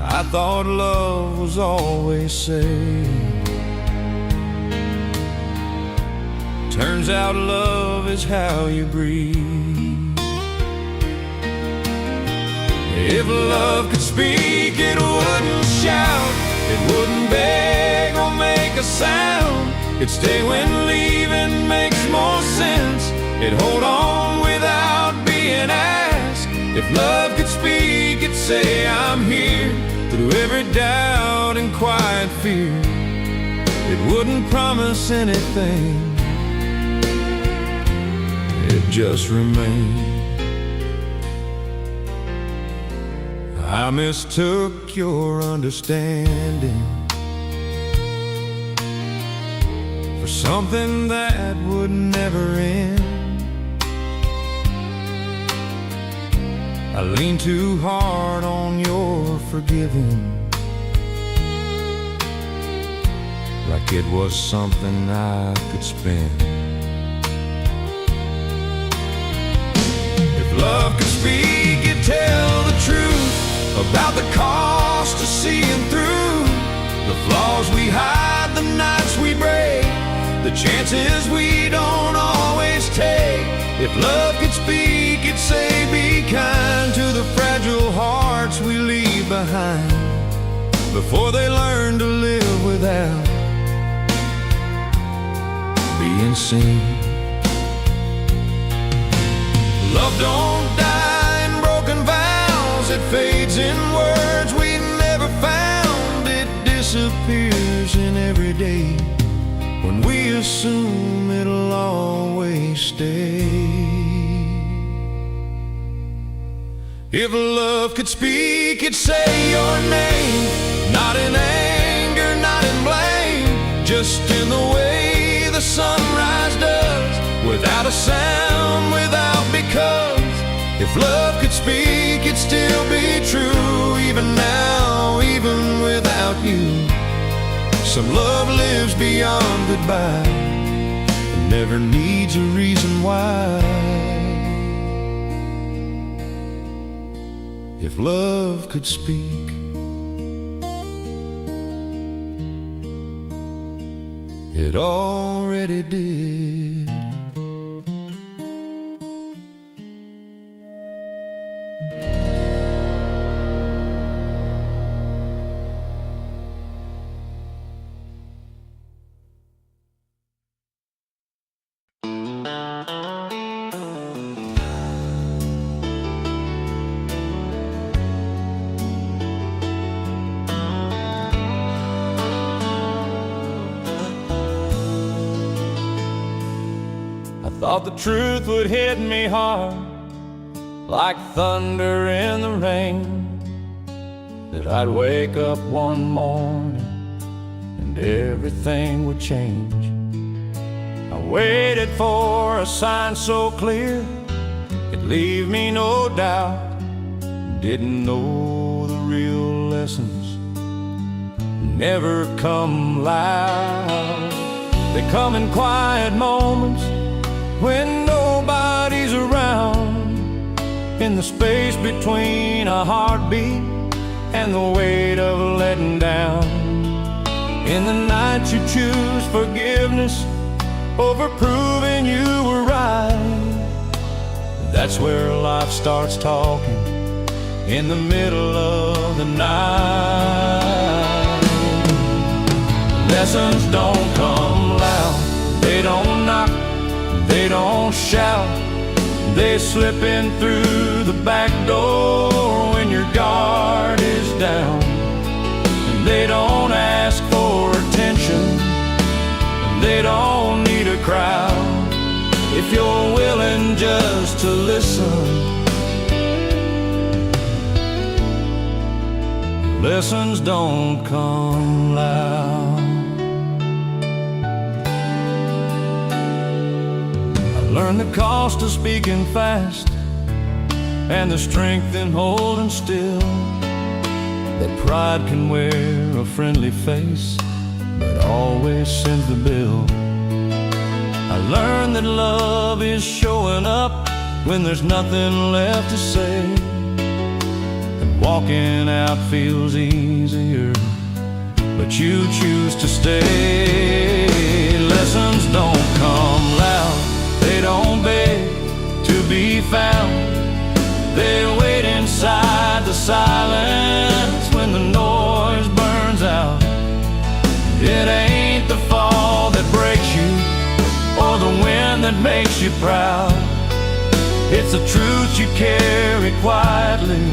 I thought love was always safe. Turns out love is how you breathe. If love could speak, it wouldn't shout, it wouldn't beg or make a sound. It'd stay when leaving makes more sense. It'd hold on without being asked. If love could speak, it'd say I'm here through every doubt and quiet fear. It wouldn't promise anything, it'd just remain. I mistook your understanding for something that would never end. I leaned too hard on your forgiving, like it was something I could spend. If love could speak, it'd tell the truth about the cost of seeing through the flaws we hide, the nights we break, the chances we don't always take. If love could speak, it'd say be kind to the fragile hearts we leave behind before they learn to live without being seen. Love don't die in broken vows, it fades in words we never found. It disappears in every day when we assume it'll always stay. If love could speak, it'd say your name, not in anger, not in blame, just in the way the sunrise does, without a sound, without because. If love could speak, it'd still be true, even now, even without you. Some love lives beyond goodbye and never needs a reason why. If love could speak, it already did. Thought the truth would hit me hard, like thunder in the rain, that I'd wake up one morning and everything would change. I waited for a sign so clear it'd leave me no doubt. Didn't know the real lessons never come loud. They come in quiet moments when nobody's around, in the space between a heartbeat and the weight of letting down. In the night you choose forgiveness over proving you were right. That's where life starts talking, in the middle of the night. Lessons don't come loud, they don't knock, they don't shout. They slip in through the back door when your guard is down. And they don't ask for attention, and they don't need a crowd. If you're willing just to listen, lessons don't come loud. Learn the cost of speaking fast and the strength in holding still. That pride can wear a friendly face, but always sends the bill. I learned that love is showing up when there's nothing left to say, and walking out feels easier, but you choose to stay. Lessons don't come loud, they don't beg to be found. They wait inside the silence when the noise burns out. It ain't the fall that breaks you or the wind that makes you proud. It's the truth you carry quietly,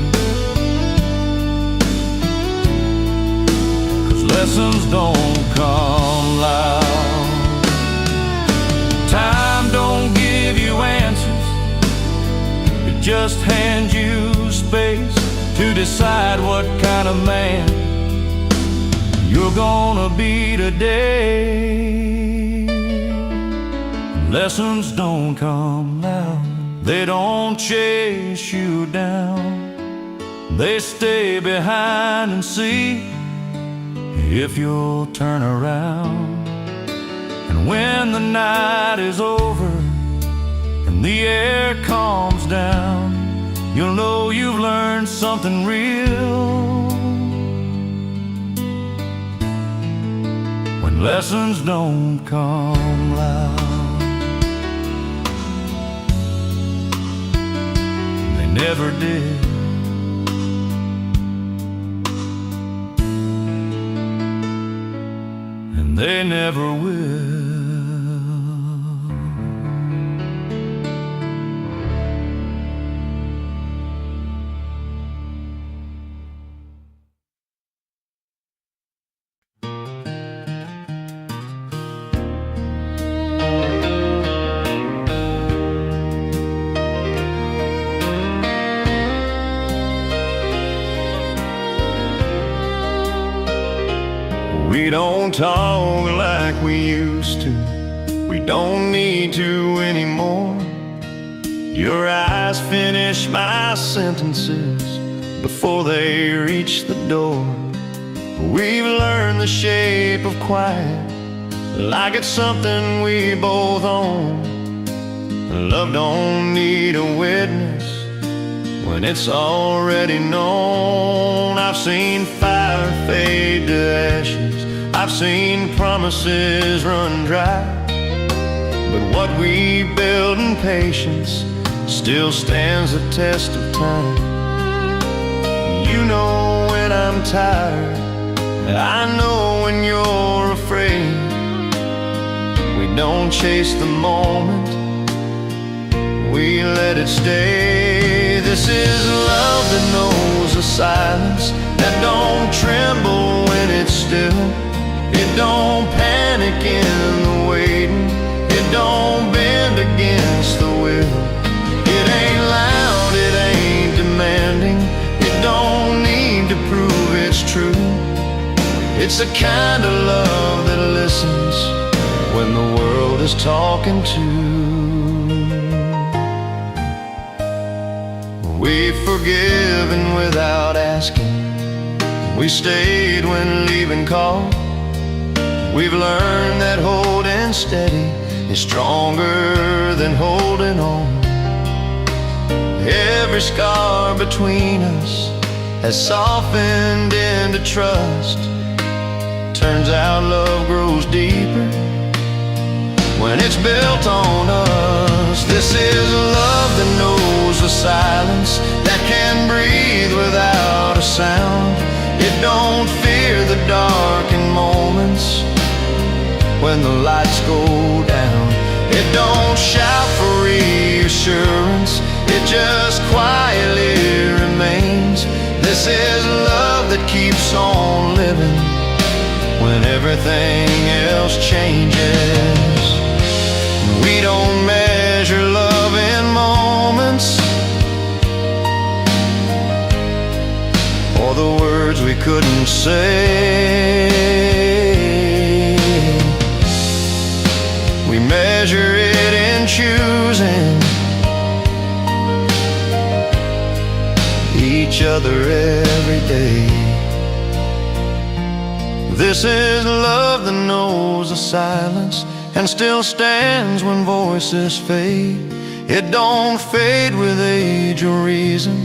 'cause lessons don't come loud. Time don't give you answers, it just hands you space to decide what kind of man you're gonna be today. Lessons don't come loud, they don't chase you down. They stay behind and see if you'll turn around. And when the night is over and the air calms down, you'll know you've learned something real. When lessons don't come loud, they never did. And they never will. We don't talk like we used to, we don't need to anymore. Your eyes finish my sentences before they reach the door. We've learned the shape of quiet, like it's something we both own. Love don't need a witness when it's already known. I've seen fire fade to ashes, I've seen promises run dry, but what we build in patience still stands the test of time. You know when I'm tired, I know when you're afraid. We don't chase the moment, we let it stay. This is love that knows the silence, that don't tremble when it's still. It don't panic in the waiting, it don't bend again It's the kind of love that listens when the world is talking to. We've forgiven without asking. We stayed when leaving called. We've learned that holding steady is stronger than holding on. Every scar between us has softened into trust. Turns out love grows deeper when it's built on us. This is love that knows the silence, that can breathe without a sound. It don't fear the dark in moments when the lights go down. It don't shout for reassurance, it just quietly remains. This is love that keeps on living when everything else changes. We don't measure love in moments or the words we couldn't say. We measure it in choosing each other every day. This is love that knows the silence and still stands when voices fade. It don't fade with age or reason,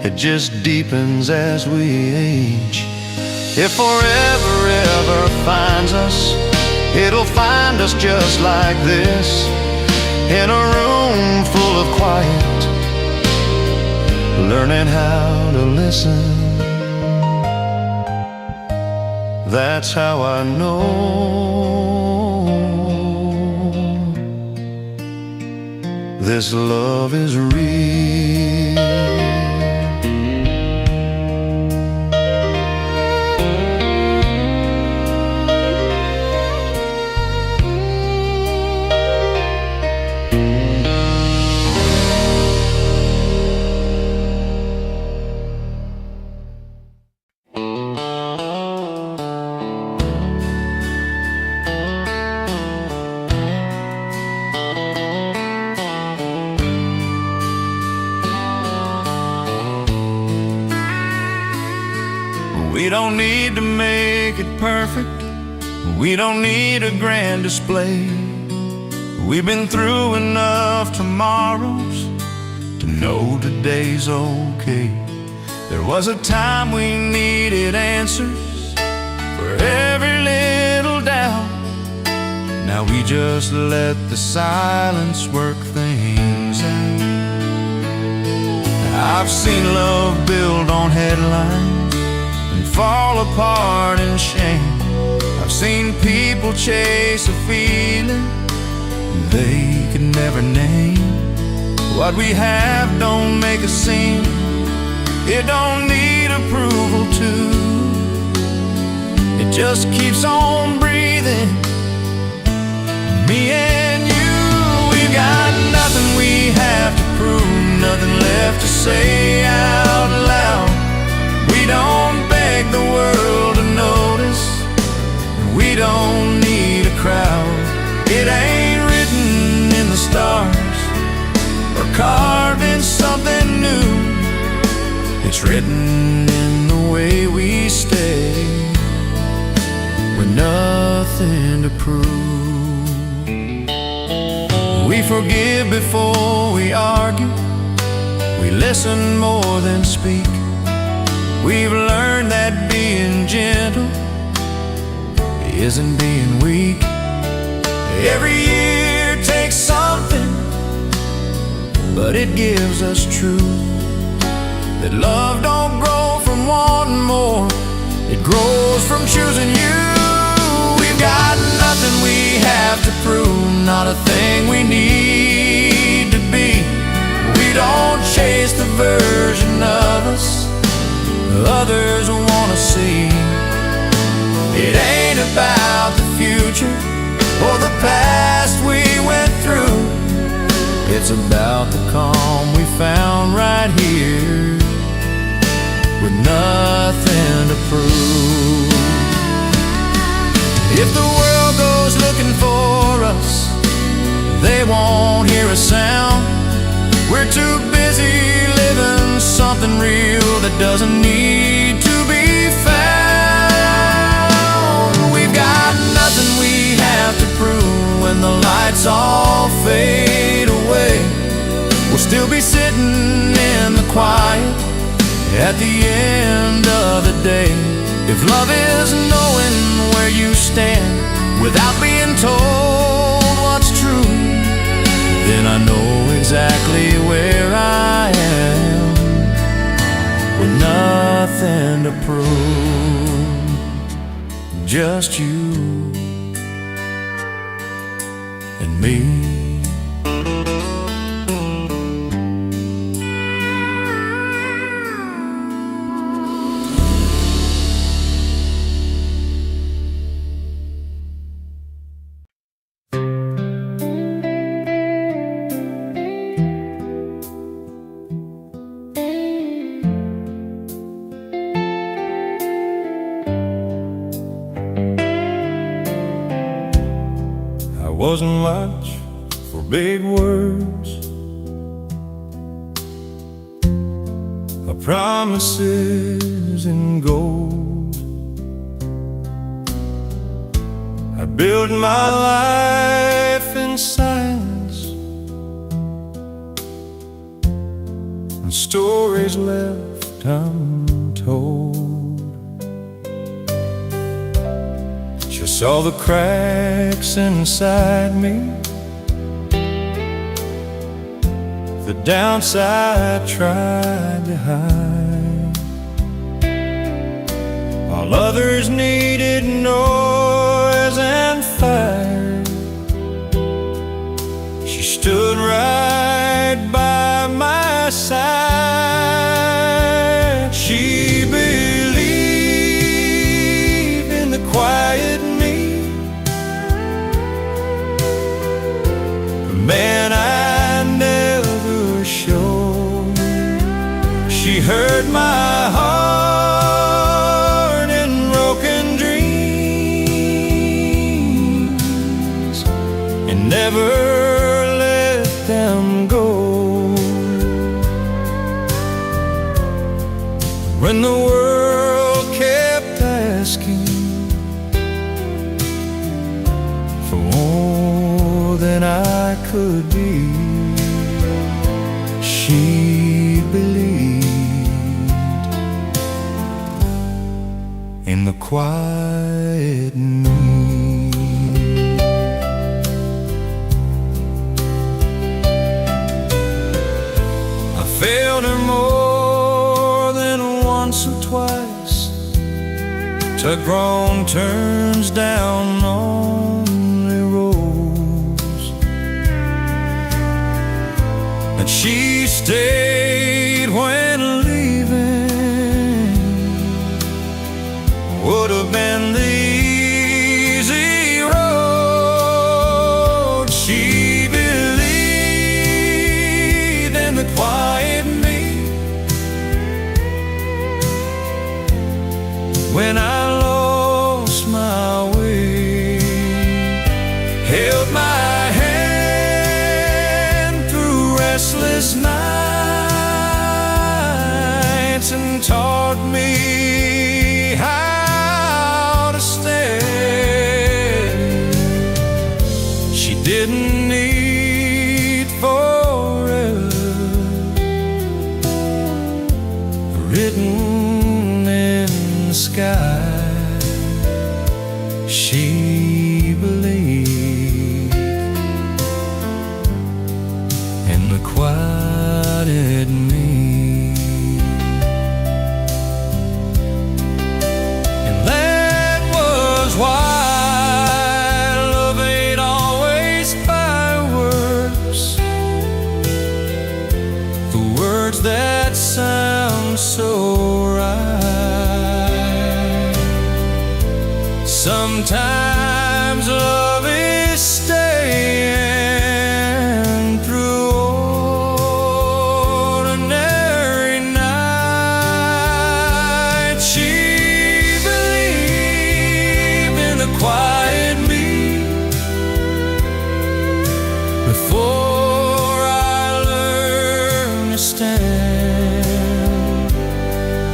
it just deepens as we age. If forever ever finds us, it'll find us just like this, in a room full of quiet, learning how to listen. That's how I know this love is real. We don't need to make it perfect, we don't need a grand display. We've been through enough tomorrows to know today's okay. There was a time we needed answers for every little doubt. Now we just let the silence work things out. I've seen love build on headlines and fall apart in shame. I've seen people chase a feeling they could never name. What we have don't make a scene, it don't need approval too. It just keeps on breathing. Me and you, we've got nothing we have to prove, nothing left to say out loud. We don't beg the world to notice, we don't need a crowd. It ain't written in the stars or carved in something new. It's written in the way we stay with nothing to prove. We forgive before we argue, we listen more than speak. We've learned that being gentle isn't being weak. Every year takes something, but it gives us truth. That love don't grow from wanting more, it grows from choosing you. We've got nothing we have to prove, not a thing we need to be. We don't chase the version of us others wanna see. It ain't about the future or the past we went through. It's about the calm we found right here with nothing to prove. If the world goes looking for us, they won't hear a sound. We're too busy living something real that doesn't need to be found. We've got nothing we have to prove. When the lights all fade away, we'll still be sitting in the quiet at the end of the day. If love is knowing where you stand without being told what's true, then I know exactly where I am, with nothing to prove, just you and me. Wasn't much for big words, promises in gold. I built my life in silence, and stories left untold. Just saw the cracks inside me, the downside tried to hide, while others needed noise and fire. She stood right by my side. She believed in the quiet me, the man I never showed. She heard my heart and broken dreams, and never let them go. When the world kept asking for more than I could be, she believed in the quiet me. I failed her more than once or twice, took wrong turns down lonely roads, and she stayed when leaving would have been the easy road. She believed in the quiet me when I lost my way, held my hand through restless nights, and taught me how to stay. She didn't need forever written in the sky. She believed in the quiet me, and that was why love ain't always fireworks, the words that sound so right. Sometimes love is staying through ordinary nights. She believed in the quiet understand.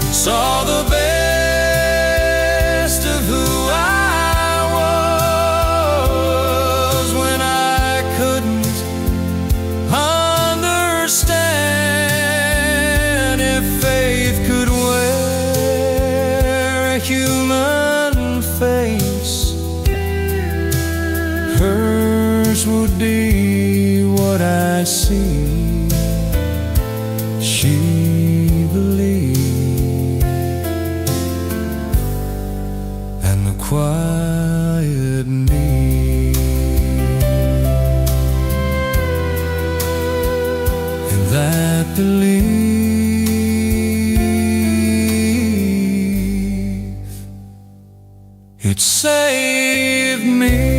Saw the best of who I was when I couldn't understand. If faith could wear a human face, hers would be what I see. She believed, and the quiet need, and that belief, it saved me.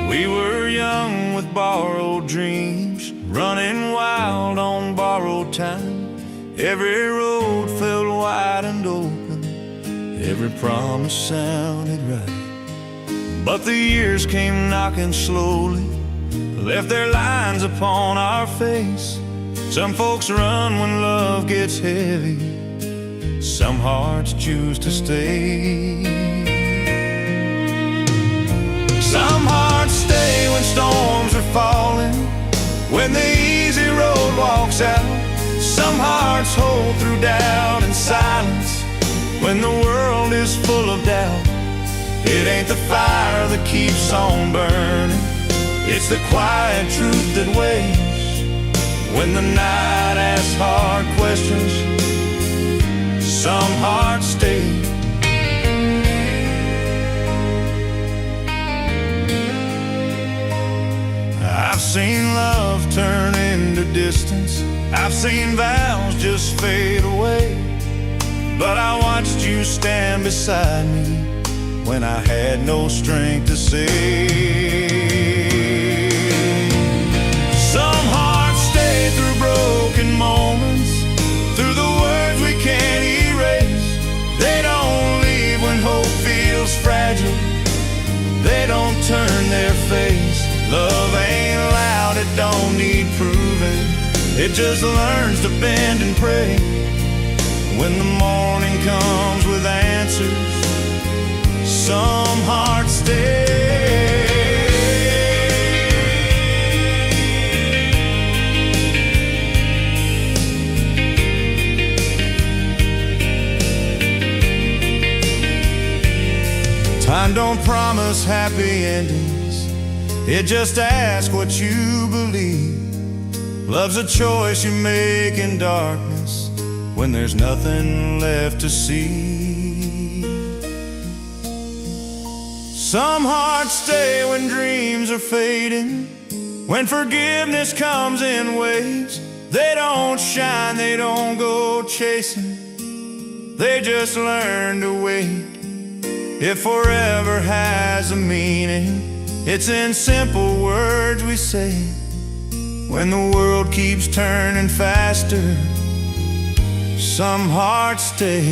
We were young with borrowed dreams, running wild on borrowed time. Every road felt wide and open, every promise sounded right. But the years came knocking slowly, left their lines upon our face. Some folks run when love gets heavy, some hearts choose to stay. Some hearts stay when storms are falling, when the easy road walks out. Some hearts hold through doubt and silence, when the world is full of doubt. It ain't the fire that keeps on burning, it's the quiet truth that waits. When the night asks hard questions, some hearts stay. I've seen love turn into distance, I've seen vows just fade away, but I watched you stand beside me when I had no strength to say. Some hearts stay through broken moments, through the words we can't erase. They don't leave when hope feels fragile, they don't turn their face. Love ain't loud, it don't need proving, it just learns to bend and pray. When the morning comes with answers, some hearts stay. Time don't promise happy endings, it just asks what you believe. Love's a choice you make in darkness, when there's nothing left to see. Some hearts stay when dreams are fading, when forgiveness comes in waves. They don't shine, they don't go chasing, they just learn to wait. If forever has a meaning, it's in simple words we say. When the world keeps turning faster, some hearts stay.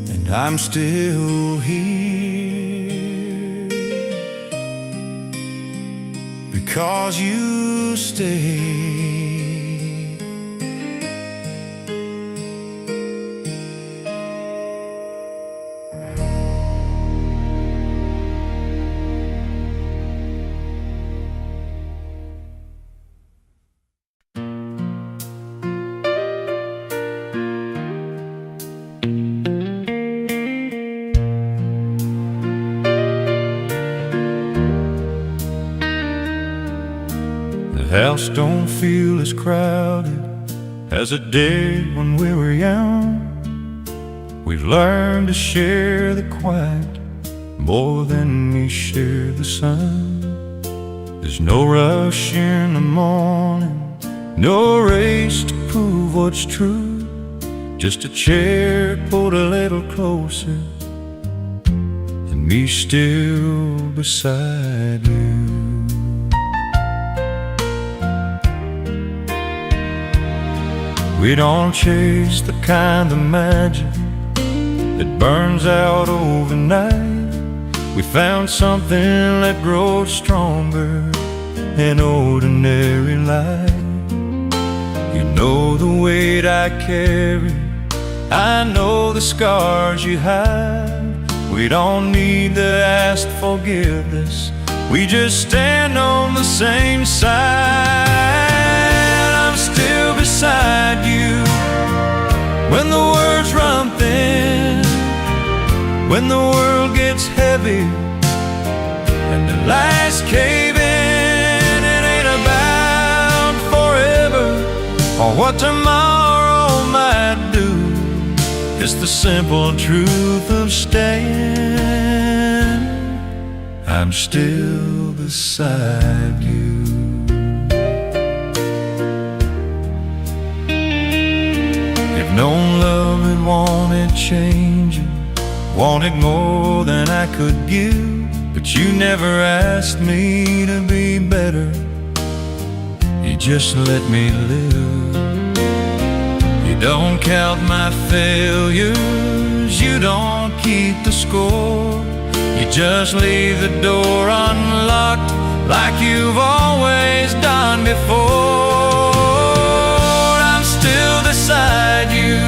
And I'm still here because you stay. The house don't feel as crowded as it did when we were young. We've learned to share the quiet more than we share the sun. There's no rush in the morning, no race to prove what's true. Just a chair pulled a little closer, and me still beside you. We don't chase the kind of magic that burns out overnight. We found something that grows stronger in ordinary life. You know the weight I carry, I know the scars you hide. We don't need to ask forgiveness, we just stand on the same side. I'm still beside you when the words run thin, when the world gets heavy and the lights cave in. It ain't about forever or what tomorrow might do. It's the simple truth of staying. I'm still beside you. If known love had wanted changing, wanted more than I could give, but you never asked me to be better. You just let me live. You don't count my failures, you don't keep the score. You just leave the door unlocked like you've always done before. I'm still beside you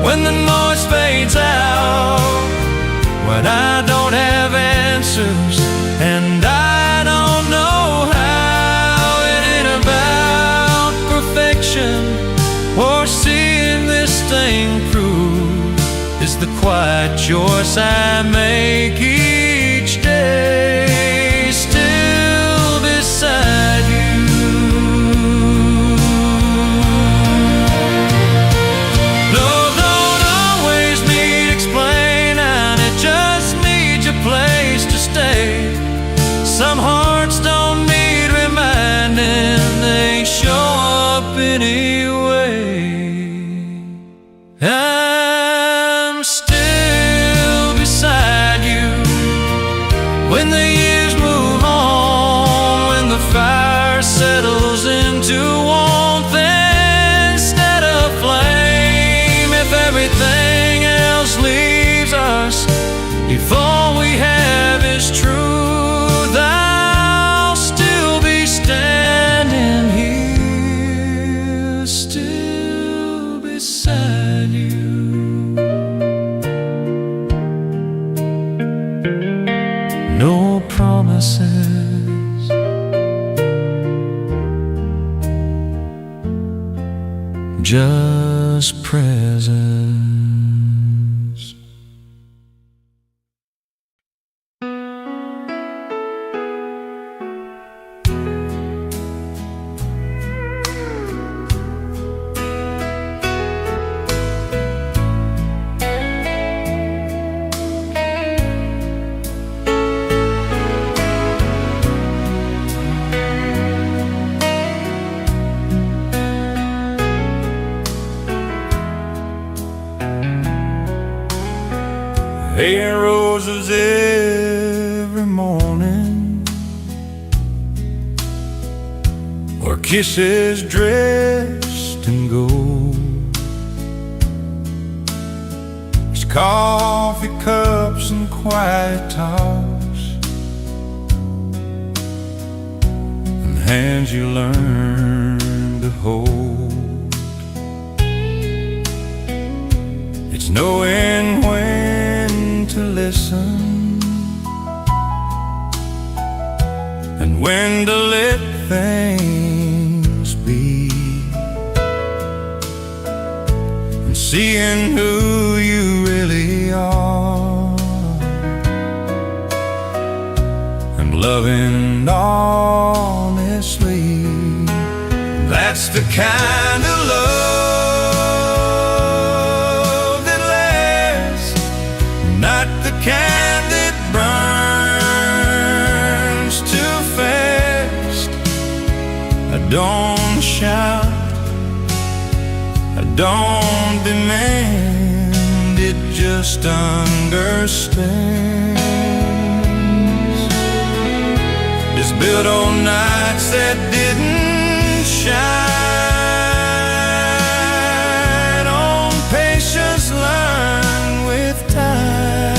when the noise fades out, when I don't have answers and I don't know how. It ain't about perfection or seeing this thing through. It's the quiet choice I make each day, still beside you. Love don't always need explaining, it just needs a place to stay. Some hearts don't need reminding, they show up anyway. I'm still beside you when the years move on, when the fire settles into warmth instead of flame. If everything else leaves us, if all we have is truth, I'll still be standing here, still beside you. No promises, just presence. Hey, roses every morning, or kisses dressed in gold. There's coffee cups and quiet talks, and hands you learn to hold. It's knowing when to listen and when to let things be, and seeing who you really are, and loving honestly. That's the kind of love that lasts don't shout, I don't demand, it just understands. It's built on nights that didn't shine, on patience learned with time.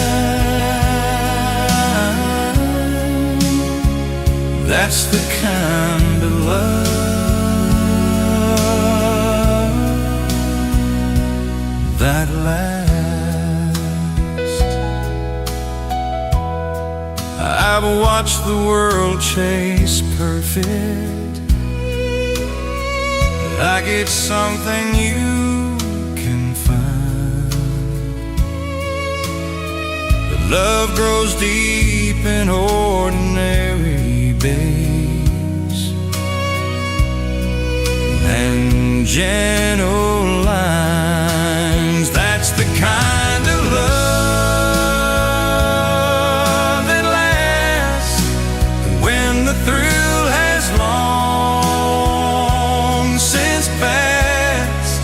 That's the kind of love that lasts. I've watched the world chase perfect, like it's something you can find. But love grows deep in ordinary bays and gentle lines. That's the kind of love that lasts when the thrill has long since passed.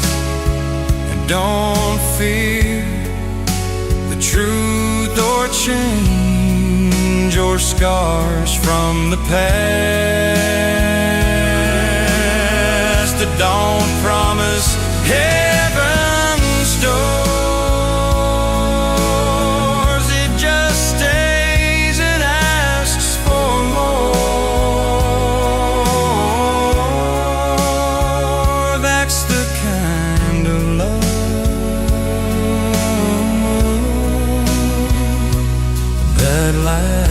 And don't fear the truth or change or scars from the past. Don't promise heaven's doors, it just stays and asks for more. That's the kind of love that lasts.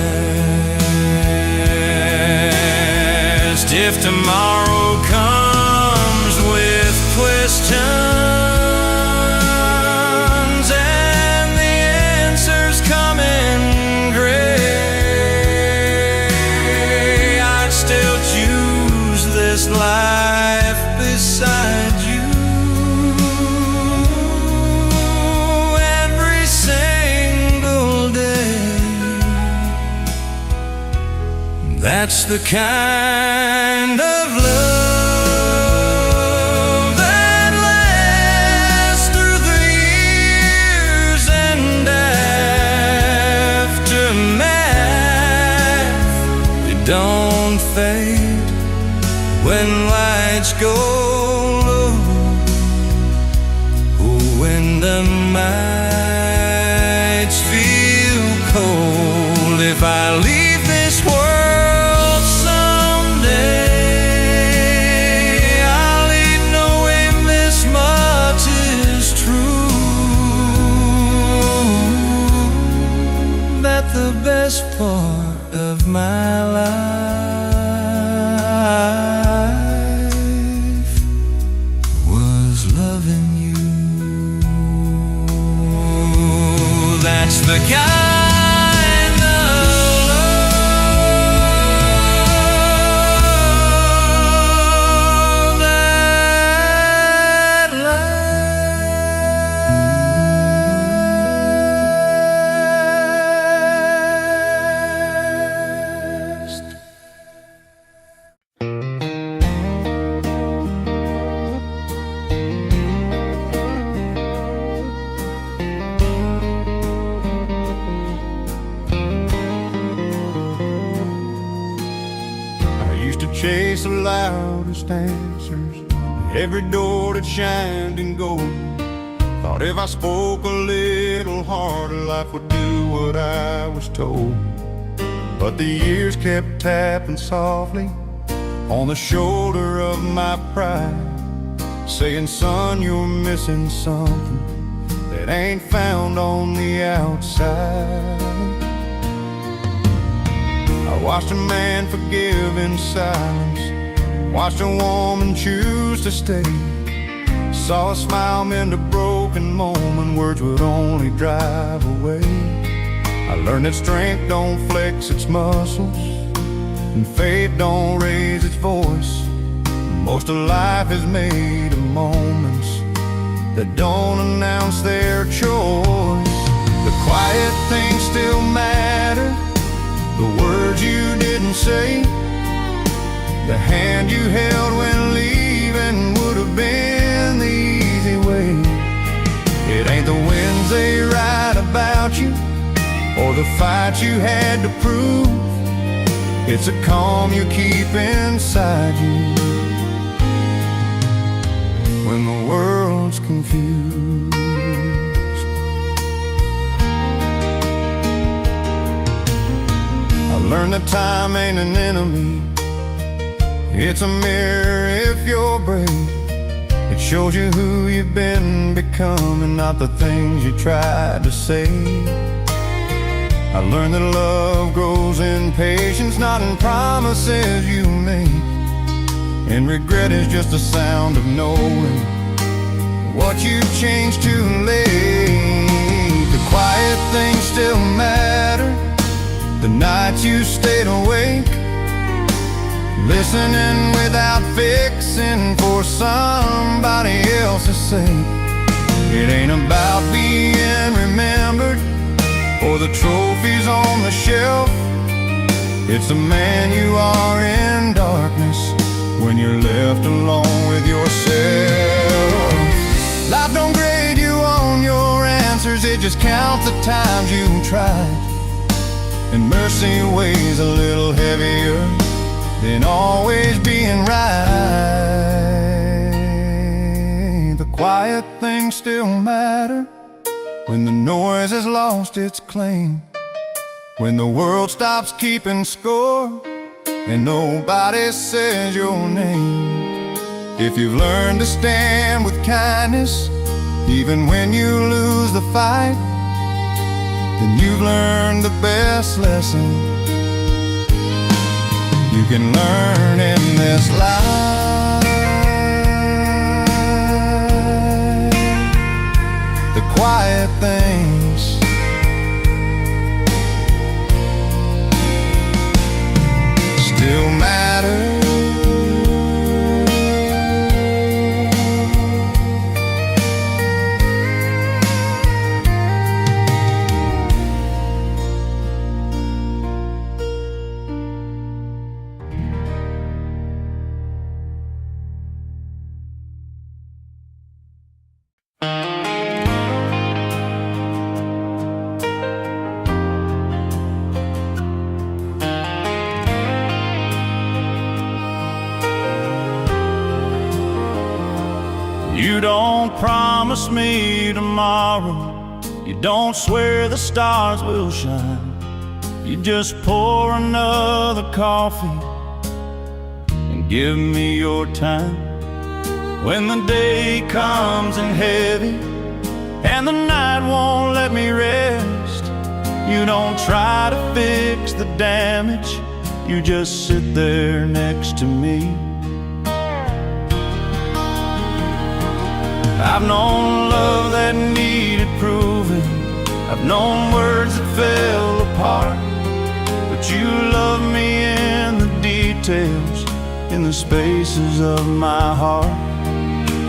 If tomorrow comes with questions and the answers come in gray, I'd still choose this life beside you every single day. That's the kind of love that lasts through the years and aftermath. They don't fade when lights go low, or when the nights feel cold. If I leave this world someday, I'll leave knowing this much is true, that the best part of my life was loving you. That's the kind of love that lasts. Chase the loudest answers, every door that shined in gold. Thought if I spoke a little harder, life would do what I was told. But the years kept tapping softly on the shoulder of my pride, saying, son, you're missing something that ain't found on the outside. I watched a man forgive in silence, watched a woman choose to stay, saw a smile mend a broken moment words would only drive away. I learned that strength don't flex its muscles and faith don't raise its voice. Most of life is made of moments that don't announce their choice. The quiet things still matter, the words you didn't say, the hand you held when night you had to prove. It's a calm you keep inside you when the world's confused. I learned that time ain't an enemy. It's a mirror if you're brave. It shows you who you've been becoming, not the things you tried to say. I learned that love grows in patience, not in promises you make. And regret is just the sound of knowing what you've changed too late. The quiet things still matter, the nights you stayed awake, listening without fixing for somebody else's sake. It ain't about being remembered or the trophies on the shelf. It's the man you are in darkness when you're left alone with yourself. Life don't grade you on your answers, it just counts the times you tried. And mercy weighs a little heavier than always being right. The quiet things still matter when the noise has lost its claim, when the world stops keeping score and nobody says your name. If you've learned to stand with kindness even when you lose the fight, then you've learned the best lesson you can learn in this life. The quiet things still matter. You don't promise me tomorrow, you don't swear the stars will shine. You just pour another coffee and give me your time. When the day comes in heavy and the night won't let me rest, you don't try to fix the damage, you just sit there next to me. I've known love that needed proving, I've known words that fell apart, but you love me in the details, in the spaces of my heart.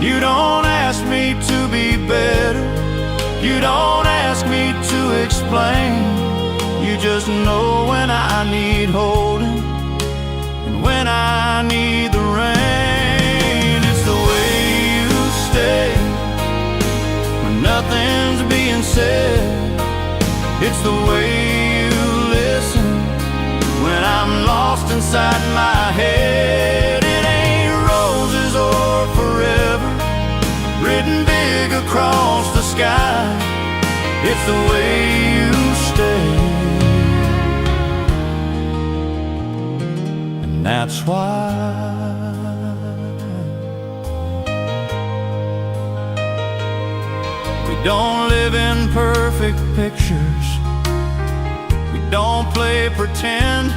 You don't ask me to be better, you don't ask me to explain. You just know when I need holding and when I need the rain. It's the way you stay when nothing's being said. It's the way you listen when I'm lost inside my head. It ain't roses or forever written big across the sky. It's the way you stay, and that's why we don't live in perfect pictures, we don't play pretend.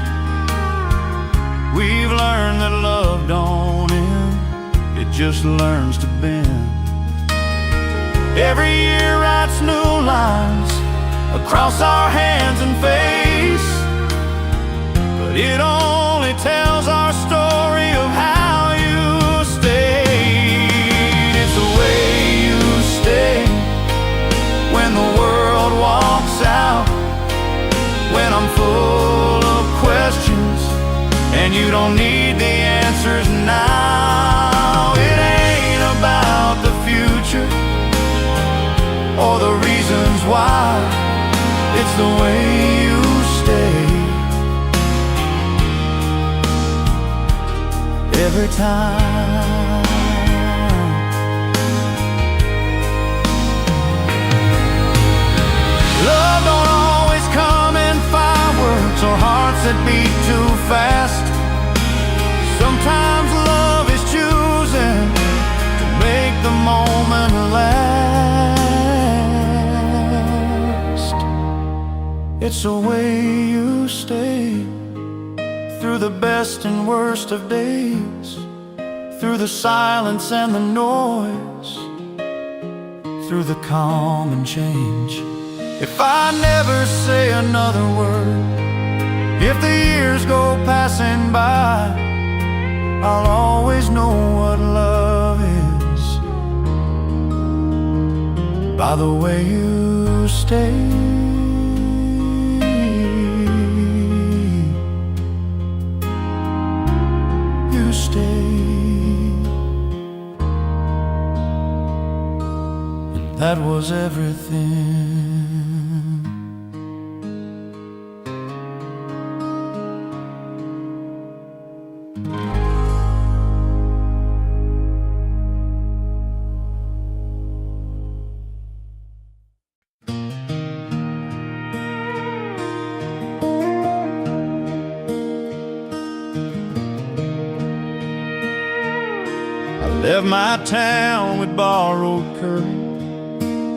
We've learned that love don't end, it just learns to bend. Every year writes new lines across our hands and face, but it only tells our story of how you stayed. It's the way you stay when the world walks out, when I'm full of questions and you don't need the answers now. It ain't about the future or the reasons why, it's the way you every time. Love don't always come in fireworks or hearts that beat too fast. Sometimes love is choosing to make the moment last. It's the way you stay through the best and worst of days, through the silence and the noise, through the calm and change. If I never say another word, if the years go passing by, I'll always know what love is by the way you stay. You stay. And that was everything. Left my town with borrowed courage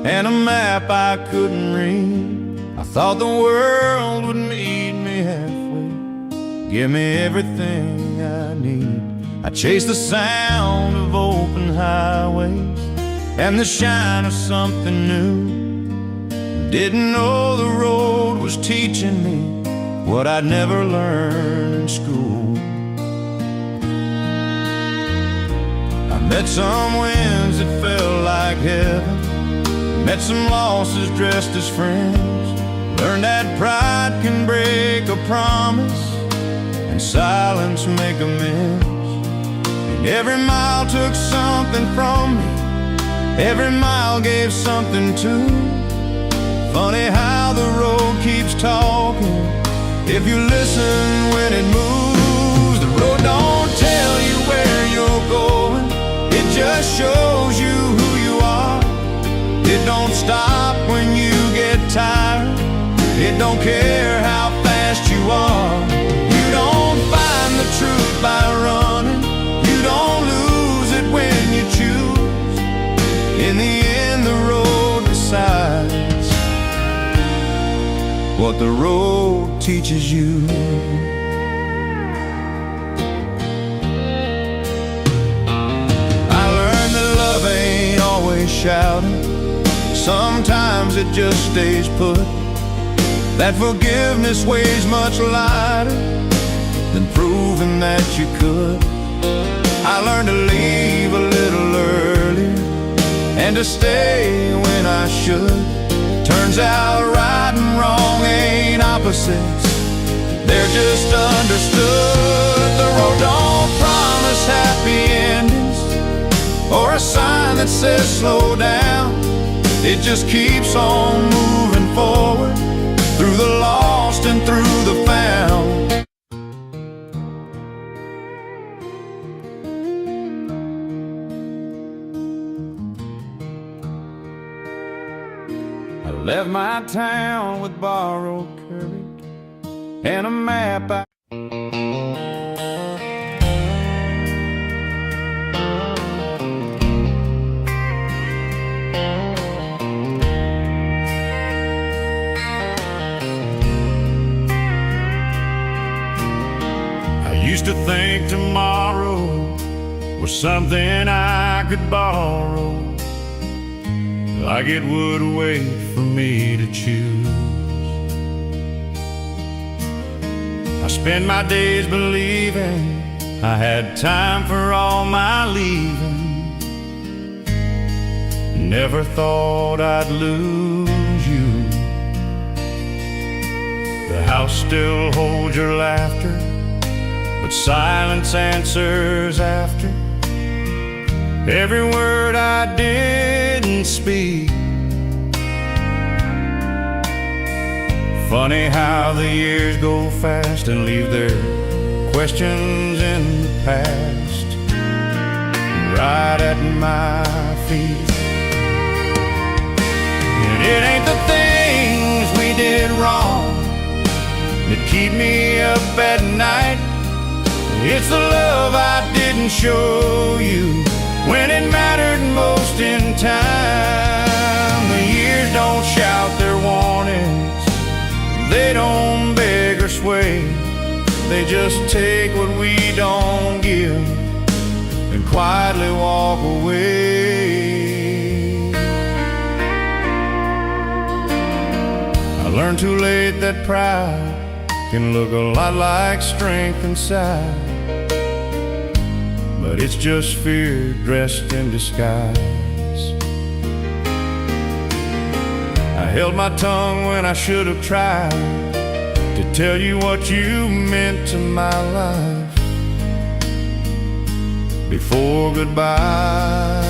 and a map I couldn't read. I thought the world would meet me halfway, give me everything I need. I chased the sound of open highways and the shine of something new. Didn't know the road was teaching me what I'd never learned in school. Met some winds that felt like heaven, met some losses dressed as friends. Learned that pride can break a promise and silence make amends. And every mile took something from me, every mile gave something too. Funny how the road keeps talking if you listen when it moves. The road don't tell you where you're going, it just shows you who you are. It don't stop when you get tired, it don't care how fast you are. You don't find the truth by running, you don't lose it when you choose. In the end the road decides what the road teaches you. Shouting, sometimes it just stays put. That forgiveness weighs much lighter than proving that you could. I learned to leave a little earlier and to stay when I should. Turns out right and wrong ain't opposites, they're just understood. The road don't promise happy endings or a sign that says slow down. It just keeps on moving forward through the lost and through the found. I left my town with borrowed courage and a map used to think tomorrow was something I could borrow, like it would wait for me to choose. I spent my days believing I had time for all my leaving. Never thought I'd lose you. The house still holds your laughter, but silence answers after every word I didn't speak. Funny how the years go fast and leave their questions in the past. right at my feet. And it ain't the things we did wrong that keep me up at night. It's the love I didn't show you when it mattered most in time. The years don't shout their warnings, they don't beg or sway. They just take what we don't give and quietly walk away. I learned too late that pride can look a lot like strength inside, but it's just fear dressed in disguise. I held my tongue when I should have tried to tell you what you meant to my life before goodbye.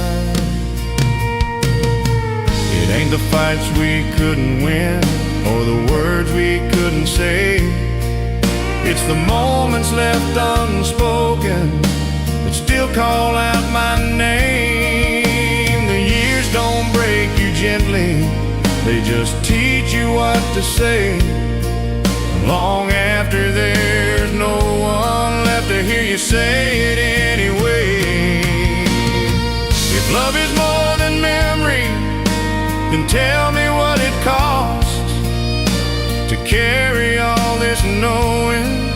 It ain't the fights we couldn't win or the words we couldn't say. It's the moments left unspoken that still call out my name. The years don't break you gently, they just teach you what to say. Long after there's no one left to hear you say it anyway. If love is more than memory, then tell me what it costs to carry all this knowing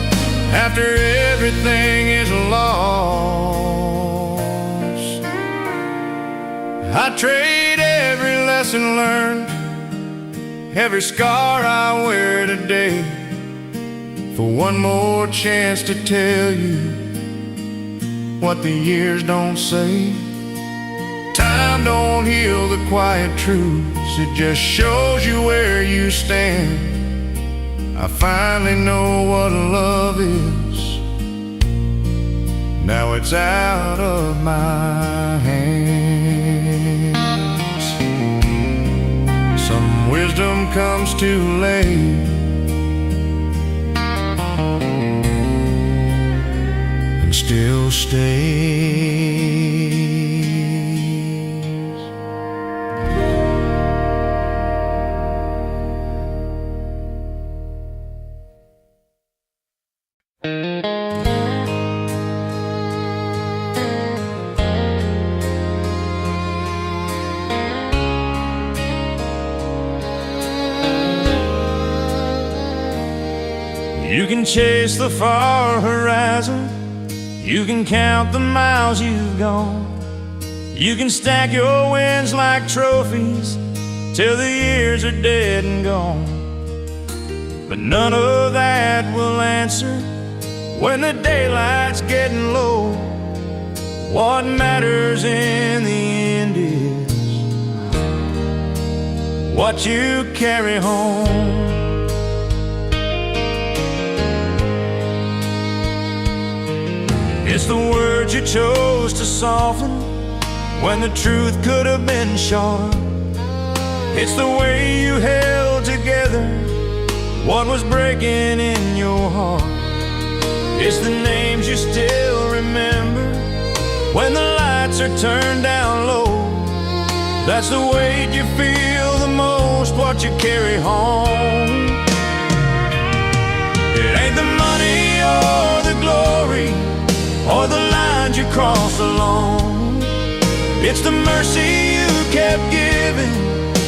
after everything is lost. I trade every lesson learned, every scar I wear today, for one more chance to tell you what the years don't say. Time don't heal the quiet truths, it just shows you where you stand. I finally know what love is, now it's out of my hands. Some wisdom comes too late, and still stays. You can chase the far horizon, you can count the miles you've gone, you can stack your wins like trophies till the years are dead and gone. But none of that will answer when the daylight's getting low. What matters in the end is what you carry home. It's the words you chose to soften when the truth could have been sharp. It's the way you held together what was breaking in your heart. It's the names you still remember when the lights are turned down low. That's the weight you feel the most, what you carry home. It ain't the money or the glory or the lines you crossed alone. It's the mercy you kept giving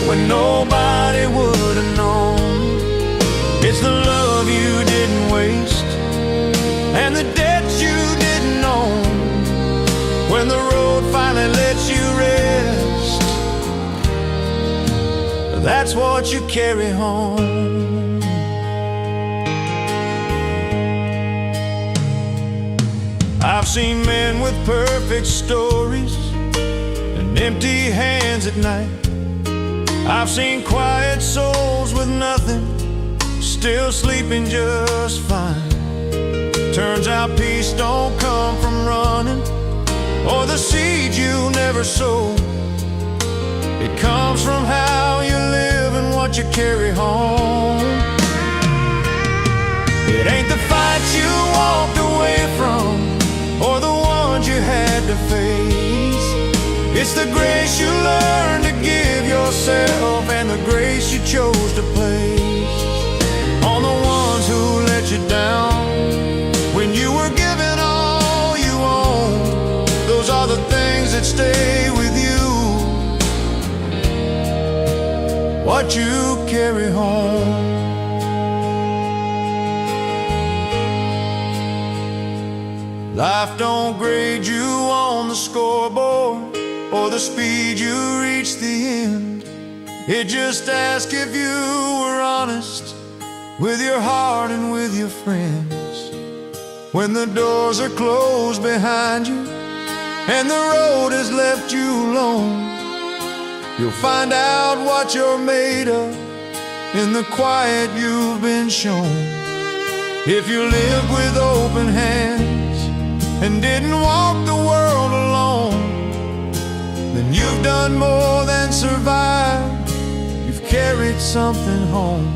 when nobody would have known. It's the love you didn't waste and the debts you didn't own. When the road finally lets you rest, that's what you carry home. I've seen men with perfect stories and empty hands at night. I've seen quiet souls with nothing, still sleeping just fine. Turns out peace don't come from running or the seed you never sowed. It comes from how you live and what you carry home. It ain't the fights you walked away from or the ones you had to face. It's the grace you learn to give yourself and the grace you chose to place on the ones who let you down when you were given all you own. Those are the things that stay with you, what you carry home. Life don't grade you on the scoreboard or the speed you reach the end. It just asks if you were honest with your heart and with your friends. When the doors are closed behind you and the road has left you alone, you'll find out what you're made of in the quiet you've been shown. If you live with open hands and didn't walk the world alone, then you've done more than survive. You've carried something home.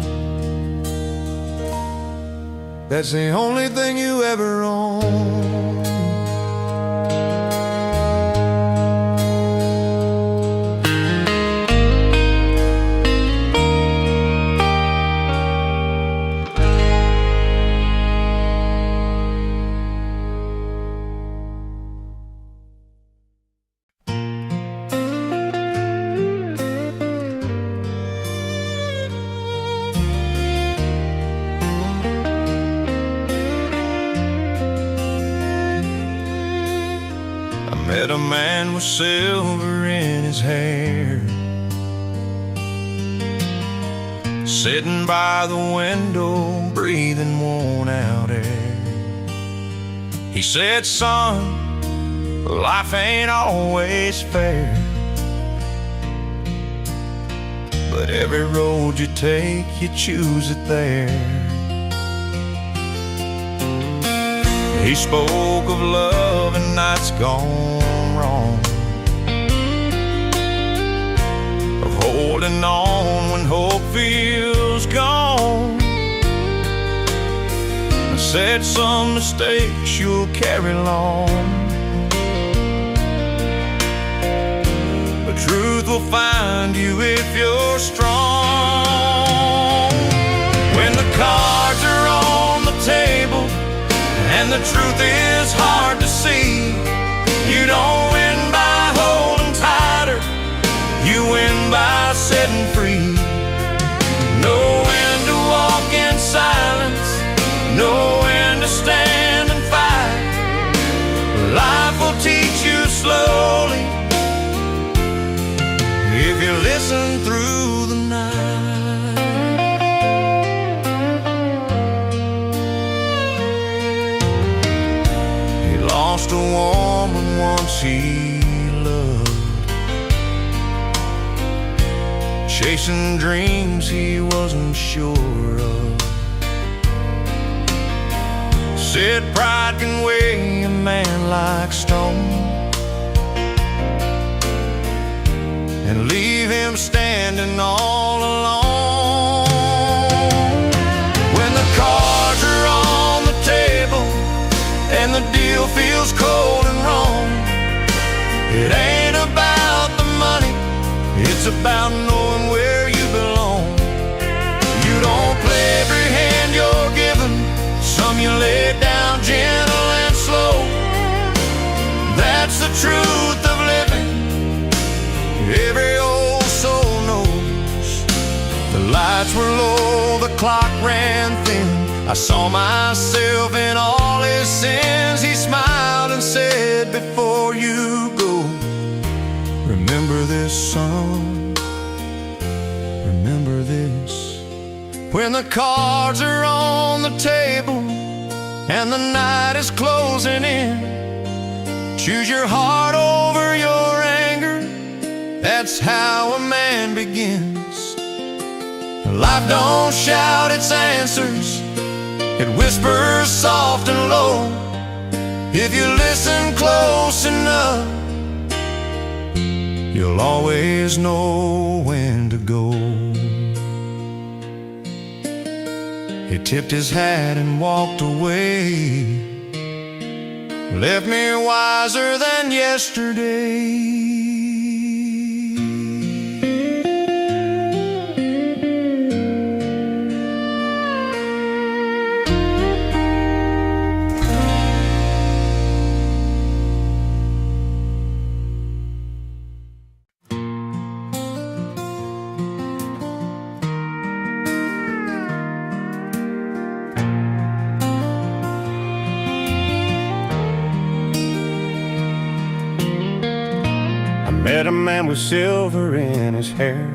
That's the only thing you ever own. Met a man with silver in his hair, sitting by the window, breathing worn out air. He said, son, life ain't always fair, but every road you take, you choose it there. He spoke of love and nights gone wrong, of holding on when hope feels gone. I said some mistakes you'll carry long, but truth will find you if you're strong. When the cards are on the table and the truth is hard to see, you don't win by holding tighter, you win by setting free. Know when to walk in silence, know when to stand and fight. Life will teach you slowly if you listen through the night. Lost a woman once he loved, chasing dreams he wasn't sure of. Said pride can weigh a man like stone and leave him standing all alone. When the cards are on the table and the deal feels cold and wrong, it ain't about the money, it's about knowing where you belong. You don't play every hand you're given, some you lay down gentle and slow. That's the truth of living, every old soul knows. The lights were low, the clock ran thin, I saw myself in all his sins. He smiled and said, before you go, remember this, son, remember this. When the cards are on the table and the night is closing in, choose your heart over your anger, that's how a man begins. Life don't shout its answers, it whispers soft and low. If you listen close enough, you'll always know when to go. He tipped his hat and walked away, left me wiser than yesterday. met a man with silver in his hair,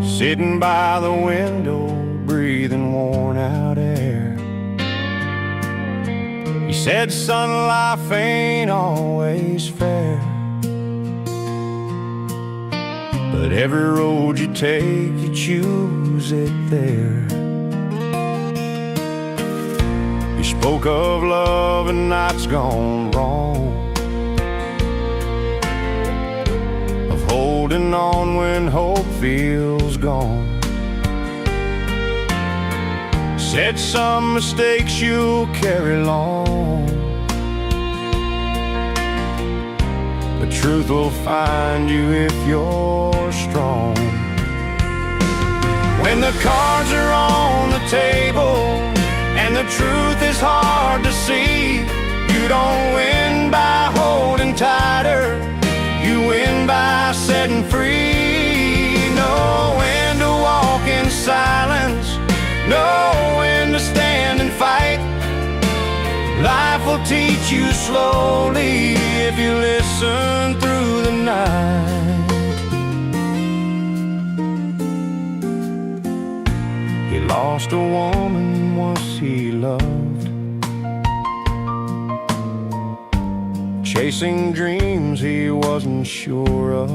sitting by the window, breathing worn out air. He said, son, life ain't always fair, but every road you take, you choose it there. He spoke of love and nights gone wrong, of holding on when hope feels gone. Said some mistakes you'll carry long, but truth will find you if you're strong. When the cards are on the table and the truth is hard to see, you don't win by holding tighter, you win by setting free. Know when to walk in silence, know when to stand and fight. Life will teach you slowly if you listen through the night. He lost a woman once he loved, chasing dreams he wasn't sure of.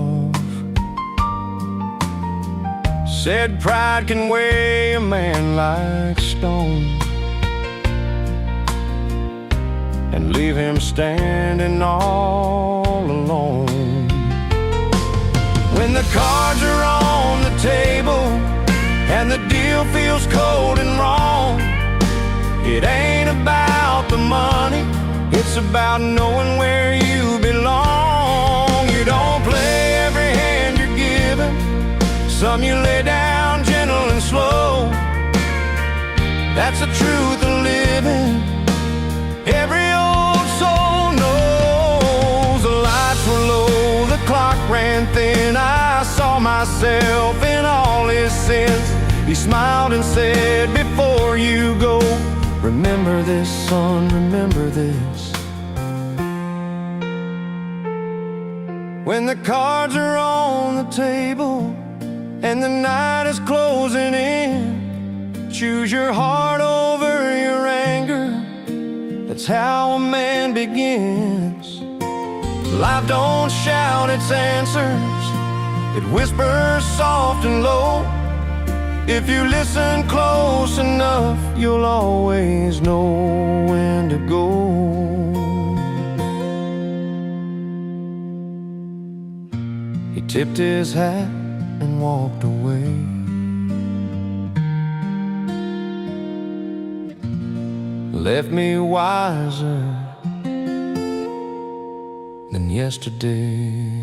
Said pride can weigh a man like stone and leave him standing all alone. When the cards are on the table and the deal feels cold and wrong, it ain't about the money, it's about knowing where you belong. You don't play every hand you're given, some you lay down gentle and slow. That's the truth of living. Every old soul knows. The lights were low, the clock ran thin. I saw myself in all his sins. He smiled and said, before you go, remember this, son, remember this. When the cards are on the table and the night is closing in, choose your heart over your anger. That's how a man begins. Life don't shout its answers, it whispers soft and low. If you listen close enough, you'll always know when to go. He tipped his hat and walked away. Left me wiser than yesterday.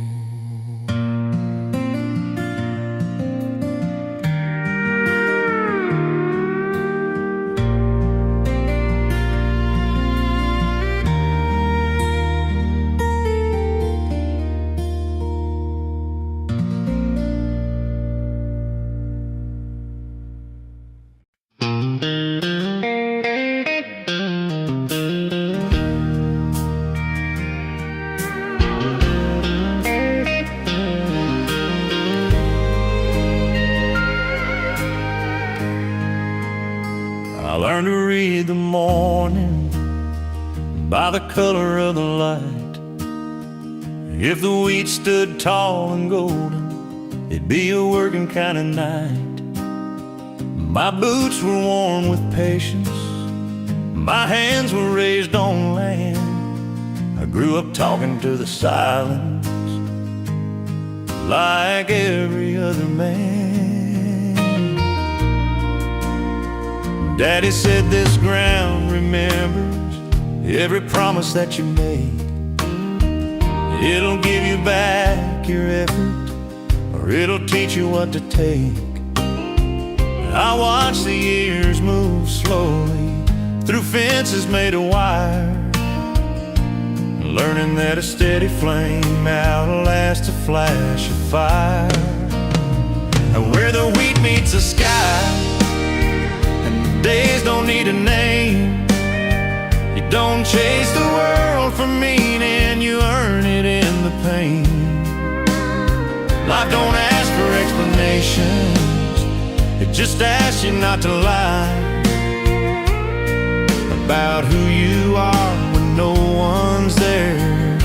I learned to read the morning by the color of the light. If the wheat stood tall and golden, it'd be a working kind of night. My boots were worn with patience, my hands were raised on land. I grew up talking to the silence like every other man. Daddy said this ground remembers every promise that you made. It'll give you back your effort, or it'll teach you what to take. I watched the years move slowly through fences made of wire, learning that a steady flame outlasts a flash of fire. And where the wheat meets the sky, days don't need a name. You don't chase the world for meaning, you conversations. It just asks you not to lie about who you are when no one's there,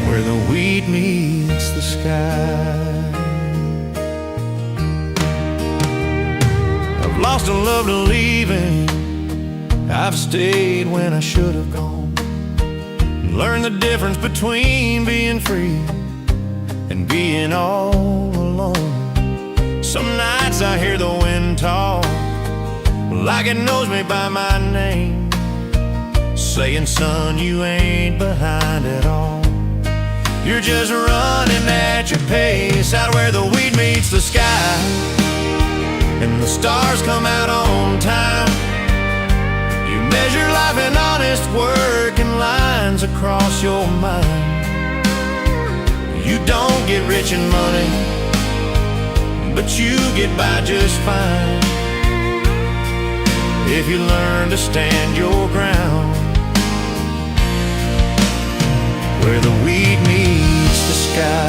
where the weed meets the sky. I've lost a love to leaving, I've stayed when I should have gone, learned the difference between being free and being all alone. Some nights I hear the wind talk like it knows me by my name, saying, son, you ain't behind at all. You're just running at your pace, out where the weed meets the sky and the stars come out on time. You measure life in honest work and lines across your mind. You don't get rich in money, but you get by just fine if you learn to stand your ground, where the weed meets the sky.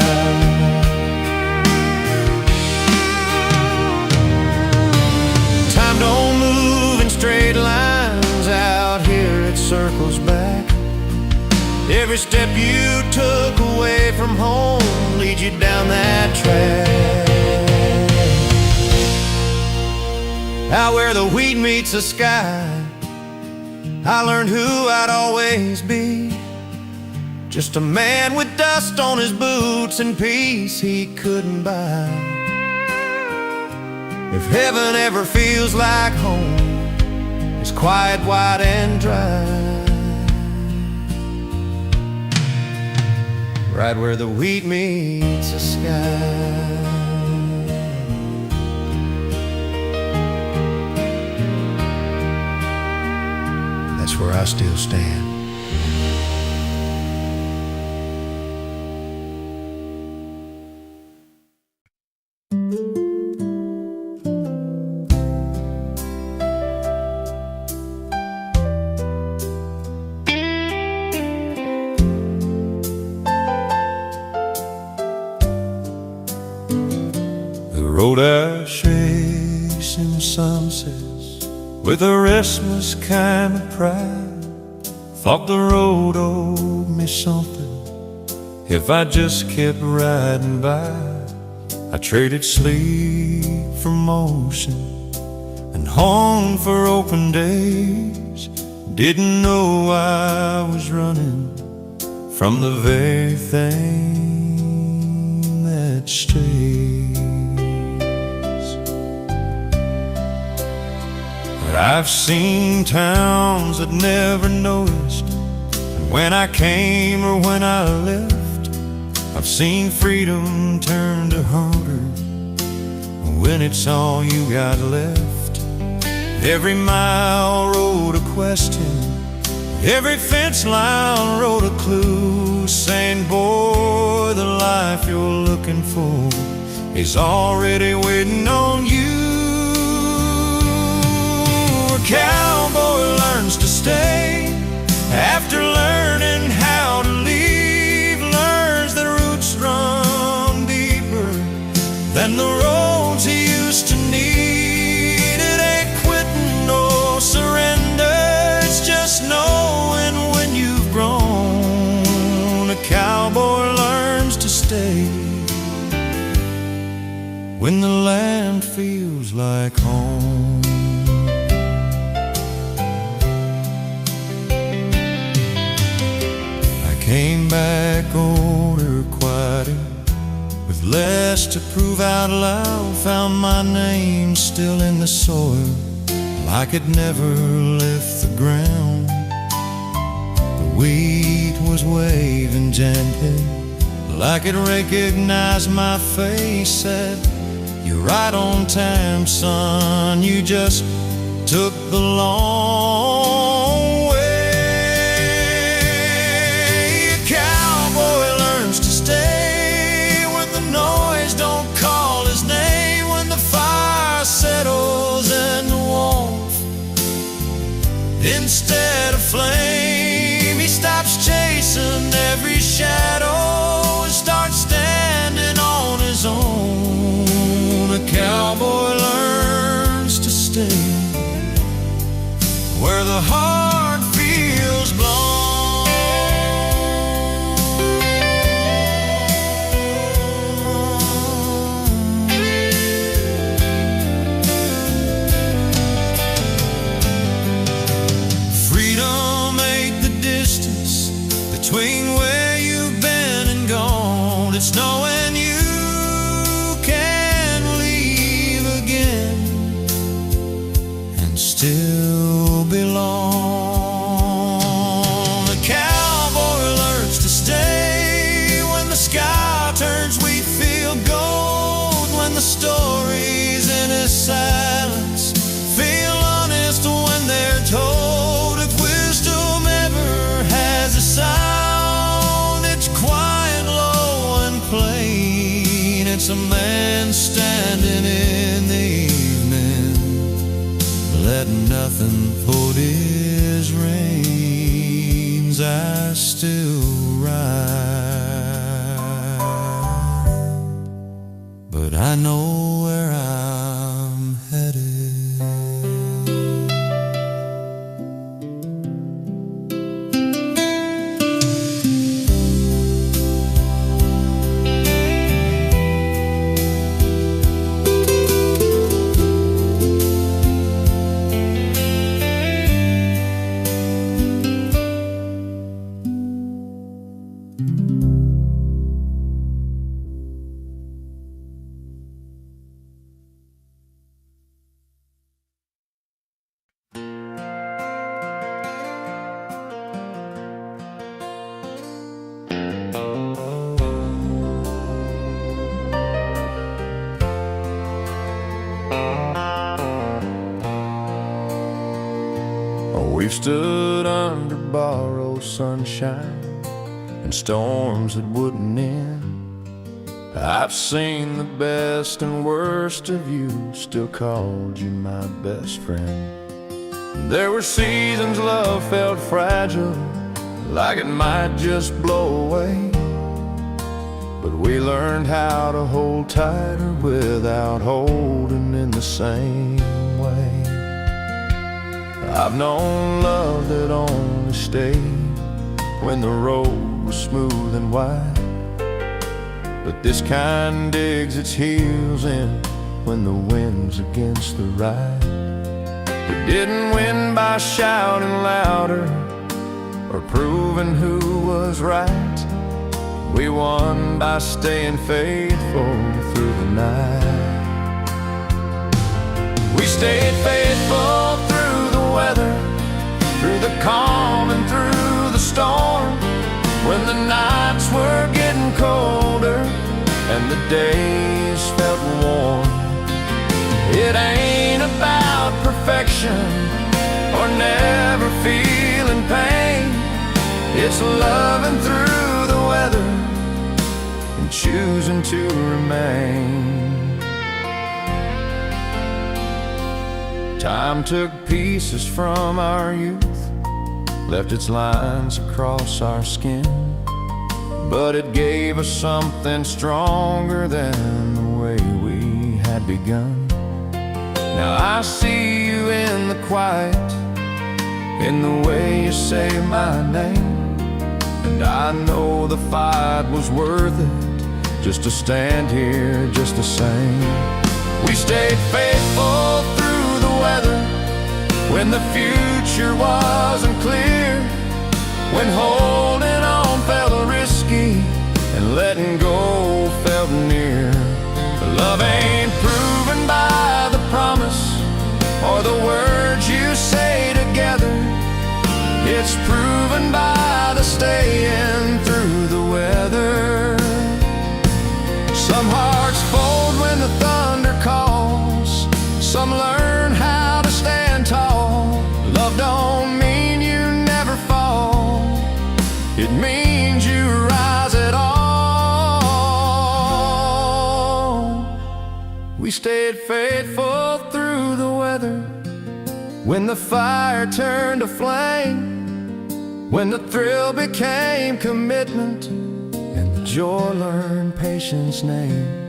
Time don't move in straight lines out here, it circles back. Every step you took away from home leads you down that track, out where the weed meets the sky. I learned who I'd always be, just a man with dust on his boots and peace he couldn't buy. If heaven ever feels like home, it's quiet, wide and dry, right where the wheat meets the sky. That's where I still stand. The road I chase in sunsets with a restless kind of pride. Thought the road owed me something if I just kept riding by. I traded sleep for motion and hung for open days. Didn't know I was running from the very thing that stays. I've seen towns that never noticed, and when I came or when I left, I've seen freedom turn to hunger when it's all you got left. Every mile wrote a question, every fence line wrote a clue, saying, boy, the life you're looking for is already waiting on you. A cowboy learns to stay after learning how to leave, learns that roots run deeper than the roads he used to need. It ain't quitting or surrender, it's just knowing when you've grown. A cowboy learns to stay when the land feels like home. Came back older, quieter, with less to prove out loud. Found my name still in the soil, like it never left the ground. The wheat was waving gently, like it recognized my face. Said, you're right on time, son, you just took the long way. Settles and the warmth instead of flame, he stops chasing every shadow and starts standing on his own. between where you've been and gone. It's knowing you can leave again and still belong. The cowboy learns to stay when the sky turns, we feel gold when the stories in his silence feel honest when they're told. If wisdom ever has a sound, it's quiet, low and plain. It's a man standing in the evening, letting nothing put his reins. I still ride, but I know where I'm headed. We've stood under borrowed sunshine and storms that wouldn't end. I've seen the best and worst of you, still called you my best friend. There were seasons love felt fragile, like it might just blow away, but we learned how to hold tighter without holding in the same way. I've known love that only stayed when the road was smooth and wide, but this kind digs its heels in when the wind's against the ride. We didn't win by shouting louder or proving who was right. We won by staying faithful through the night. We stayed faithful through the weather, through the calm and through the storm, when the nights were getting colder and the days felt warm. It ain't about perfection or never feeling pain. It's loving through the weather and choosing to remain. Time took pieces from our youth, left its lines across our skin, but it gave us something stronger than the way we had begun. Now I see you in the quiet, in the way you say my name, and I know the fight was worth it, just to stand here just the same. We stayed faithful through the weather, when the future wasn't clear, when holding on felt risky and letting go felt near. Love ain't proven by the promise or the words you say together. It's proven by the staying through the weather. Some hearts fold when the thunder calls, some learn how to stand tall. Love don't mean you never fall, it means you rise at all. We stayed faithful through the weather, when the fire turned to flame, when the thrill became commitment and the joy learned patience name.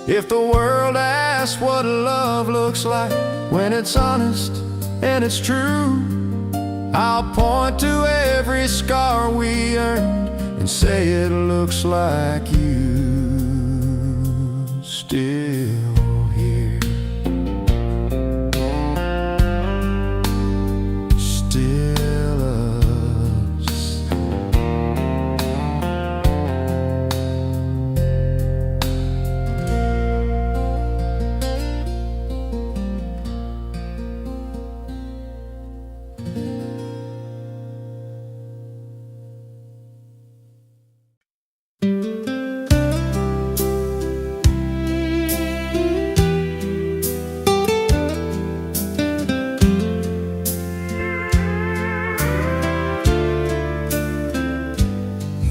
If the world asks what love looks like when it's honest and it's true, I'll point to every scar we earned and say it looks like you still here, still us.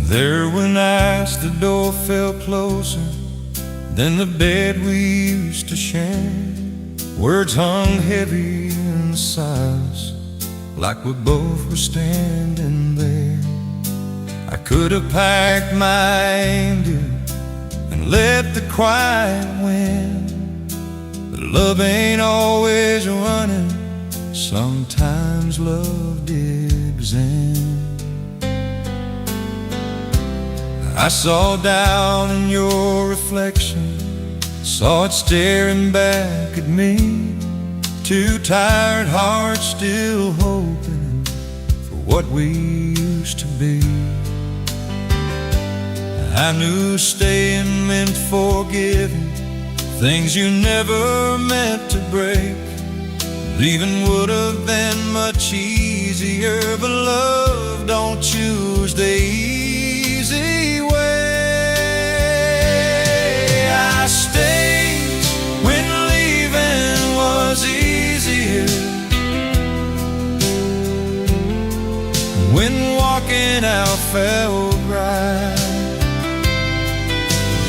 There when as the door fell closer than the bed we used to share, words hung heavy in the silence, like we both were standing there. I could have packed my anger and let the quiet win, but love ain't always running, sometimes love digs in. I saw down in your reflection, saw it staring back at me, two tired hearts still hoping for what we used to be. I knew staying meant forgiving things you never meant to break. Leaving would have been much easier, but love don't choose the easy way. I stayed when leaving was easier, when walking out felt right.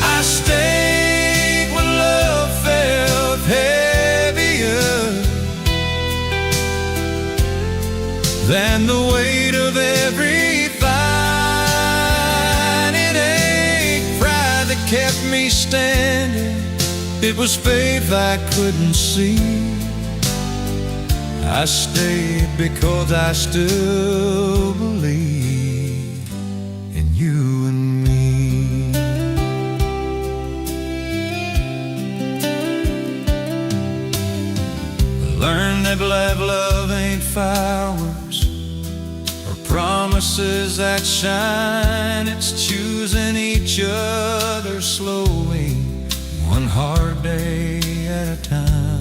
I stayed when love felt heavier than the weight of every fine. It ain't pride that kept me standing, it was faith I couldn't see. I stayed because I still believe in you and me. Learn that love ain't fireworks or promises that shine. It's choosing each other slowly, one hard day at a time.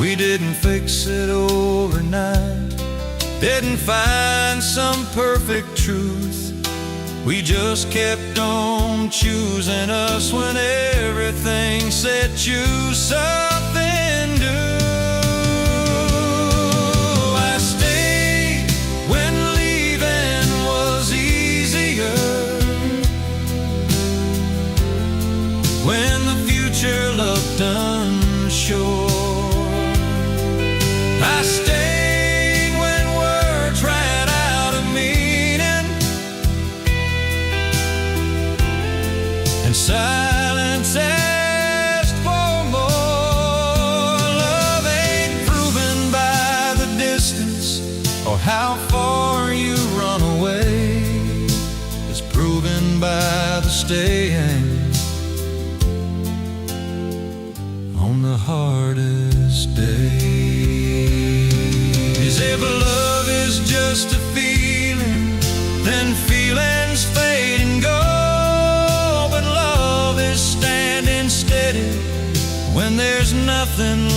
We didn't fix it overnight, didn't find some perfect truth. We just kept on choosing us when everything said choose something new. I stayed when leaving was easier, when the future looked unsure. I stayed when words ran out of meaning and silence asked for more. Love ain't proven by the distance or how far you run away. It's proven by the staying on the hardest day. If love is just a feeling, then feelings fade and go. But love is standing steady when there's nothing